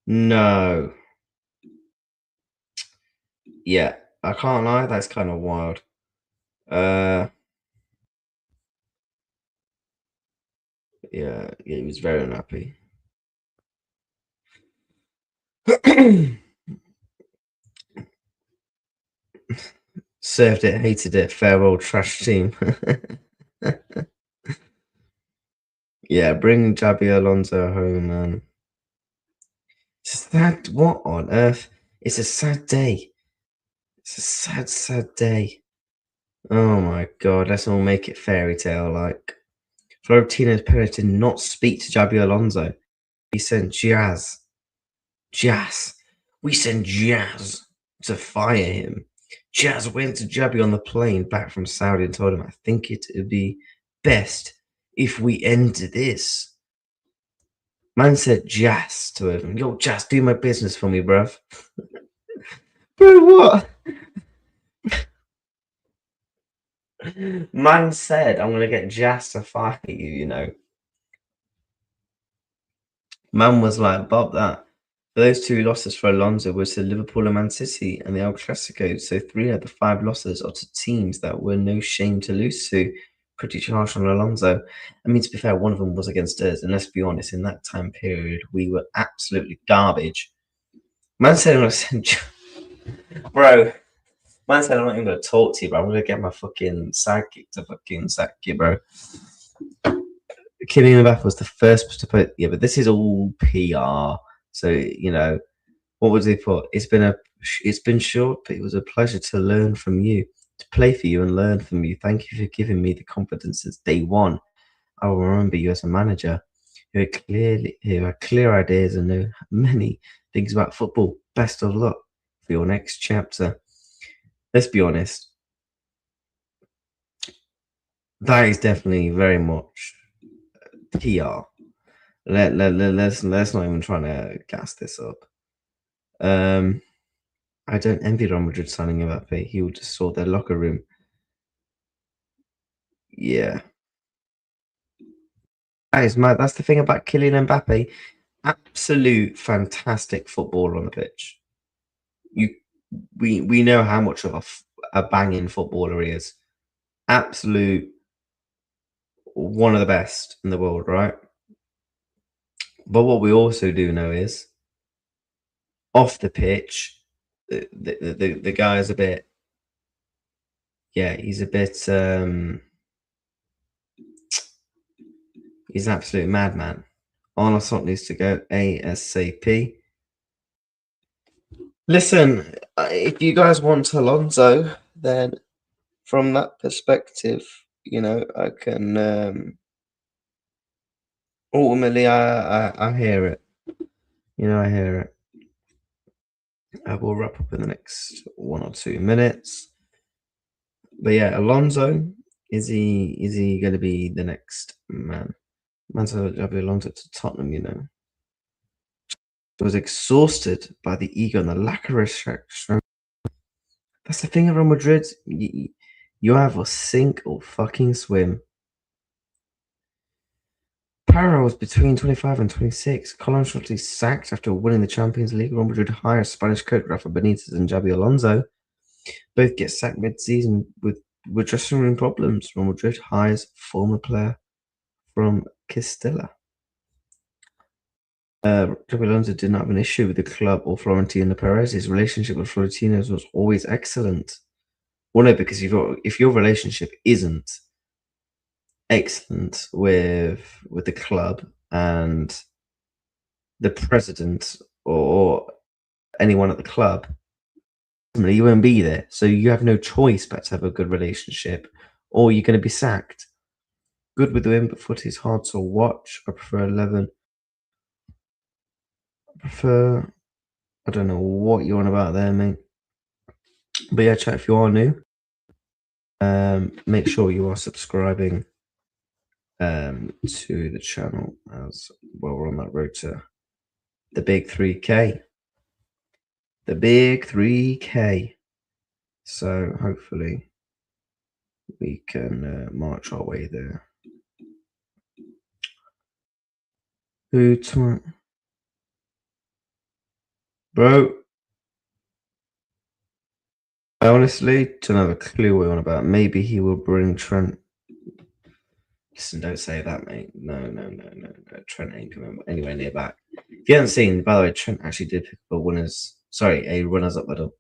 No. Yeah, I can't lie, that's kind of wild. Yeah, he was very unhappy. Served it, hated it, fair old trash team. Yeah, bring Xabi Alonso home, man. It's a sad, what on earth? It's a sad day. It's a sad, sad day. Oh my god, let's all make it fairy tale like. Florentino Perez did not speak to Xabi Alonso. He sent Jazz. We sent Jazz to fire him. Jazz went to Xabi on the plane back from Saudi and told him, I think it would be best if we end this. Man said Jazz to him. Yo, Jazz, do my business for me, bruv. Bro, what? Man said, I'm going to get Jazz to fire you, you know. Man was like, Bob, that. Those 2 losses for Alonso was to Liverpool and Man City and the El Clasico. So 3 of the 5 losses are to teams that were no shame to lose to. Pretty harsh on Alonso. I mean, to be fair, one of them was against us. And let's be honest, in that time period, we were absolutely garbage. Man said, bro. Man said, I'm not even going to talk to you, bro. I'm going to get my fucking sidekick to fucking sack you, bro. Kylian Mbappe was the first to put, yeah, but this is all PR. So, you know, what was he put? It's been short, but it was a pleasure to learn from you, to play for you and learn from you. Thank you for giving me the confidence since day one. I will remember you as a manager who had clear ideas and know many things about football. Best of luck for your next chapter. Let's be honest. That is definitely very much PR. Let's not even try to gas this up. I don't envy Real Madrid signing Mbappe. He will just sort their locker room. Yeah. That is mad. That's the thing about Kylian Mbappe. Absolute fantastic footballer on the pitch. We know how much of a banging footballer he is. Absolute one of the best in the world, right? But what we also do know is off the pitch, the guy is a bit, yeah, he's a bit, he's an absolute madman. Arnold Slot needs to go ASAP. Listen, if you guys want Alonso, then from that perspective, you know, I can ultimately I hear it. You know, I hear it. I will wrap up in the next 1 or 2 minutes. But yeah, Alonso, is he going to be the next man? Man said Xabi Alonso to Tottenham, you know. I was exhausted by the ego and the lack of respect. That's the thing at Real Madrid. You either sink or fucking swim. Parra was between 25 and 26. Carlo Ancelotti sacked after winning the Champions League. Real Madrid hires Spanish coach Rafa Benitez and Xabi Alonso. Both get sacked mid-season with dressing room problems. Real Madrid hires former player from Castilla. Xabi Alonso did not have an issue with the club or Florentino Perez. His relationship with Florentino was always excellent. Well, no, because if your relationship isn't excellent with the club and the president or anyone at the club, you won't be there. So you have no choice but to have a good relationship, or you're going to be sacked. Good with the win, but footy is hard to watch. I prefer 11. I don't know what you're on about there, mate. But yeah, chat, if you are new, make sure you are subscribing to the channel as well. We're on that road to the big 3K. The big 3K. So hopefully we can march our way there. Who tomorrow? Bro, I honestly don't have a clue what you're on about. Maybe he will bring Trent. Listen, don't say that, mate. No. Trent ain't coming anywhere near back. If you haven't seen, by the way, Trent actually did pick up a runners-up medal.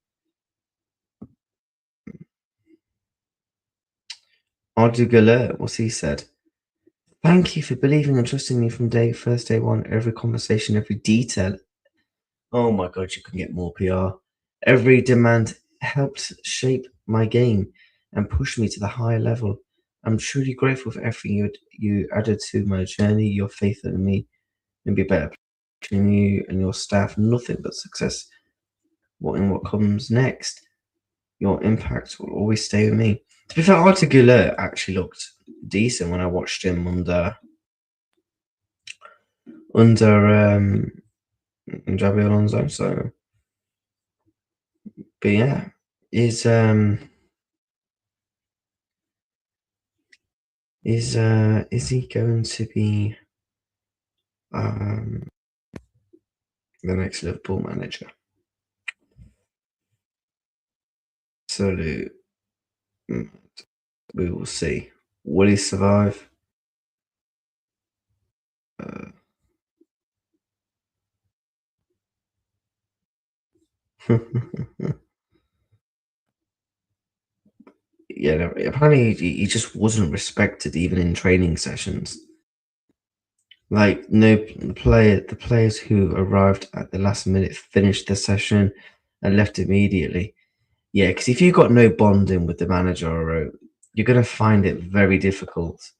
Ardu Galer, what's he said? Thank you for believing and trusting me from first day one. Every conversation, every detail. Oh my God, you can get more PR. Every demand helped shape my game and pushed me to the higher level. I'm truly grateful for everything you added to my journey, your faith in me, and be better. In you and your staff, nothing but success. What comes next? Your impact will always stay with me. To be fair, Arthur Goulet actually looked decent when I watched him under Xabi Alonso. So, but yeah, is he going to be the next Liverpool manager? Absolute. We will see. Will he survive? Yeah, apparently he just wasn't respected even in training sessions. Like the players who arrived at the last minute finished the session and left immediately. Yeah, because if you've got no bonding with the manager, you're going to find it very difficult.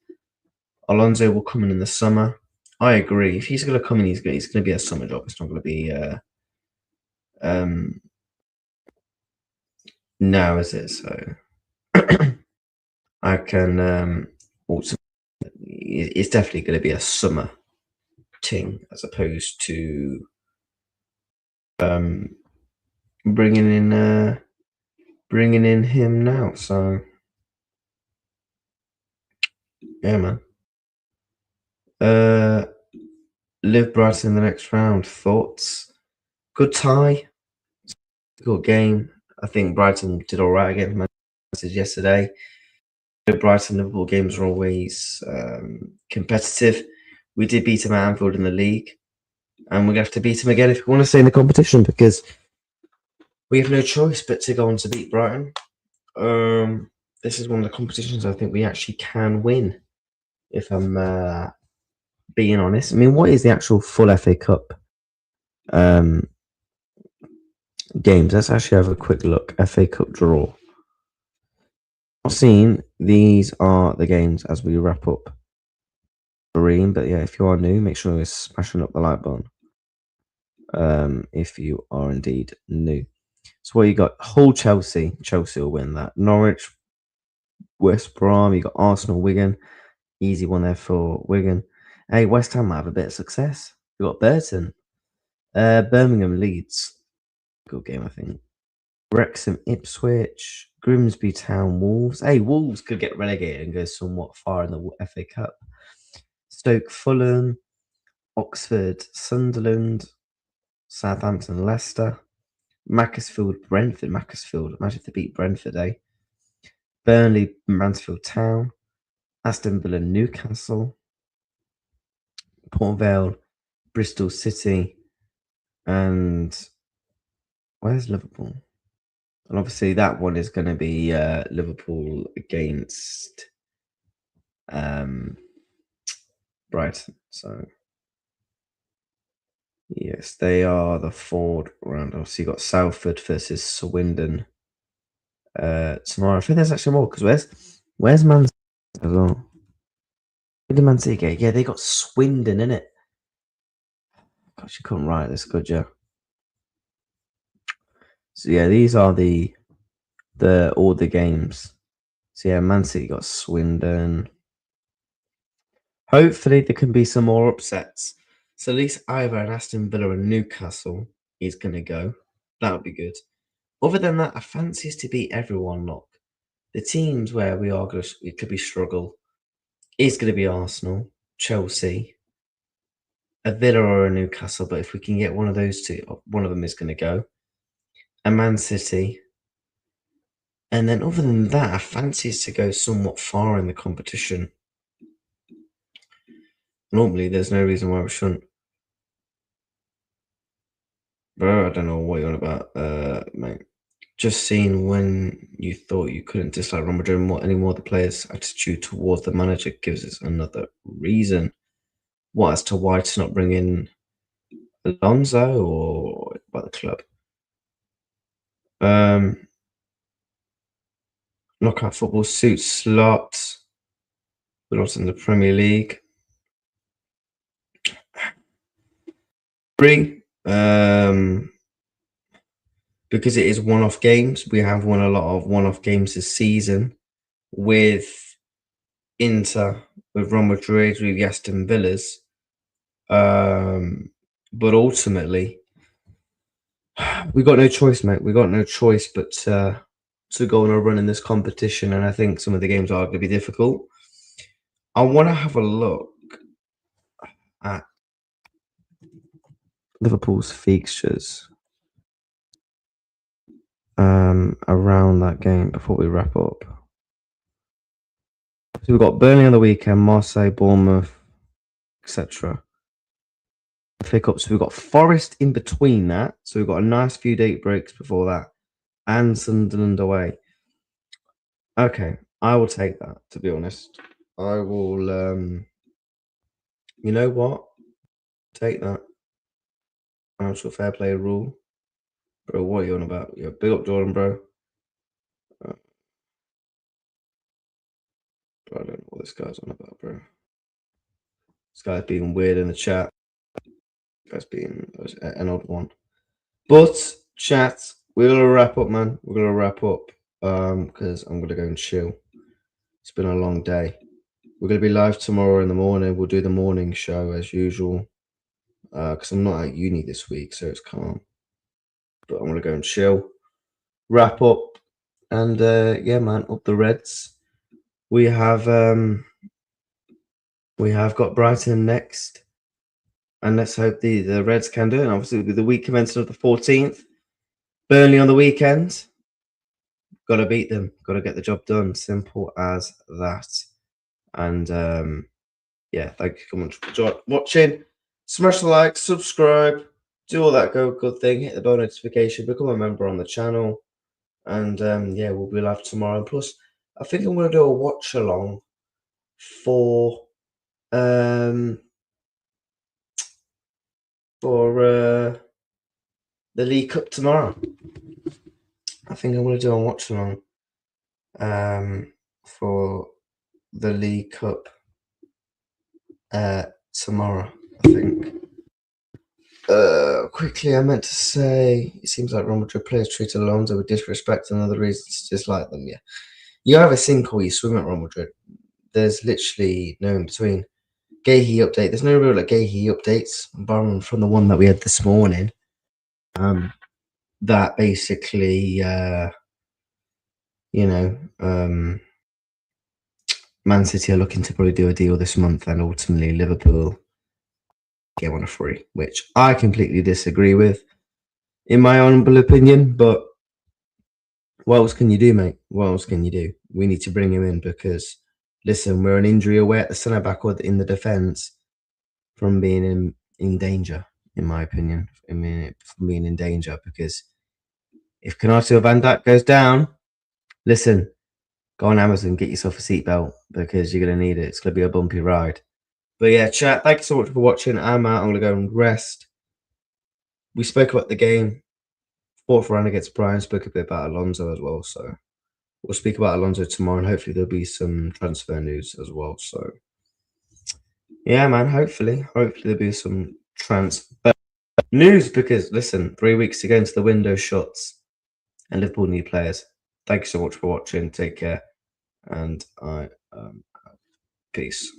Alonso will come in the summer. I agree. If he's going to come in, he's going to be a summer job. It's not going to be now, is it? So I can also. It's definitely going to be a summer thing as opposed to bringing in him now. So yeah, man. Live Brighton in the next round. Thoughts? Good tie. Good game. I think Brighton did all right against Manchester yesterday. Brighton Liverpool games are always competitive. We did beat them at Anfield in the league, and we're going to have to beat them again if we want to stay in the competition because we have no choice but to go on to beat Brighton. This is one of the competitions I think we actually can win, if I'm being honest. I mean, what is the actual full FA Cup games? Let's actually have a quick look. FA Cup draw. Not seen. These are the games as we wrap up. But yeah, if you are new, make sure you're smashing up the like button. If you are indeed new. So what you got? Hull, Chelsea. Chelsea will win that. Norwich, West Brom. You got Arsenal, Wigan. Easy one there for Wigan. Hey, West Ham might have a bit of success. You got Burton. Birmingham, Leeds. Good game, I think. Wrexham, Ipswich. Grimsby Town, Wolves. Hey, Wolves could get relegated and go somewhat far in the FA Cup. Stoke, Fulham. Oxford, Sunderland. Southampton, Leicester. Macclesfield, Brentford. Macclesfield. Imagine if they beat Brentford, eh? Burnley, Mansfield Town. Aston Villa, Newcastle. Port Vale, Bristol City. And where's Liverpool? And obviously that one is going to be Liverpool against Brighton. So yes, they are the forward round. Obviously you got Salford versus Swindon tomorrow. I think there's actually more because where's Man City as well? Where did Man City get? Yeah, they got Swindon in it. Gosh, you couldn't write this, could you? So yeah, these are all the games. So yeah, Man City got Swindon. Hopefully there can be some more upsets. So at least either an Aston Villa and Newcastle is going to go. That would be good. Other than that, I fancy us to beat everyone. Look, the teams where we are going to, it could be struggle, is going to be Arsenal, Chelsea, a Villa or a Newcastle. But if we can get one of those two, one of them is going to go. A Man City. And then other than that, I fancy us to go somewhat far in the competition. Normally, there's no reason why we shouldn't. Bro, I don't know what you're on about, mate. Just seeing when you thought you couldn't dislike Real Madrid more anymore, the players' attitude towards the manager gives us another reason. What as to why to not bring in Alonso or by the club? knockout football suit slot. We're not in the Premier League. 3. Because it is one-off games, we have won a lot of one-off games this season with Inter, with Real Madrid, with Aston Villas. But ultimately, we got no choice, mate. We got no choice but to go on a run in this competition, and I think some of the games are going to be difficult. I want to have a look at Liverpool's fixtures around that game before we wrap up. So we've got Burnley on the weekend, Marseille, Bournemouth, etc. Pick-up. So we've got Forest in between that. So we've got a nice few date breaks before that, and Sunderland away. Okay, I will take that. To be honest, I will. You know what? Take that. Financial fair play rule, bro. What are you on about? Yeah, big up Jordan, bro. I don't know what this guy's on about, bro. This guy's being weird in the chat. This guy's being an odd one. But chat, we're gonna wrap up, man. We're gonna wrap up because I'm gonna go and chill. It's been a long day. We're gonna be live tomorrow in the morning. We'll do the morning show as usual. Because I'm not at uni this week, so it's calm. But I'm gonna go and chill, wrap up, and yeah, man, up the Reds. We have got Brighton next, and let's hope the Reds can do it. And obviously, with the week commencing of the 14th, Burnley on the weekend. Got to beat them. Got to get the job done. Simple as that. And yeah, thank you so much for watching. Smash the like, subscribe, do all that good thing. Hit the bell notification, become a member on the channel, and yeah, we'll be live tomorrow. And plus, I think I'm going to do a watch along for the League Cup tomorrow. I think I'm going to do a watch along for the League Cup tomorrow, I think. Quickly, I meant to say, it seems like Real Madrid players treat Alonso with disrespect and other reasons to dislike them. Yeah, you either sink or you swim at Real Madrid. There's literally no in between. Gahey update. There's no real like Gahey updates, barring from the one that we had this morning. That basically, you know, Man City are looking to probably do a deal this month, and ultimately Liverpool get one free, which I completely disagree with, in my humble opinion. But what else can you do, mate? What else can you do? We need to bring him in because, listen, we're an injury away at the centre back or in the defence from being in danger, in my opinion. I mean, from being in danger, because if Konaté or Van Dijk goes down, listen, go on Amazon, get yourself a seatbelt because you're going to need it. It's going to be a bumpy ride. But yeah, chat, thank you so much for watching. I'm out. I'm going to go and rest. We spoke about the game. Fourth round against Brian. Spoke a bit about Alonso as well. So we'll speak about Alonso tomorrow, and hopefully there'll be some transfer news as well. So yeah, man, hopefully there'll be some transfer news because, listen, 3 weeks to go into the window shuts and Liverpool need players. Thank you so much for watching. Take care. And peace.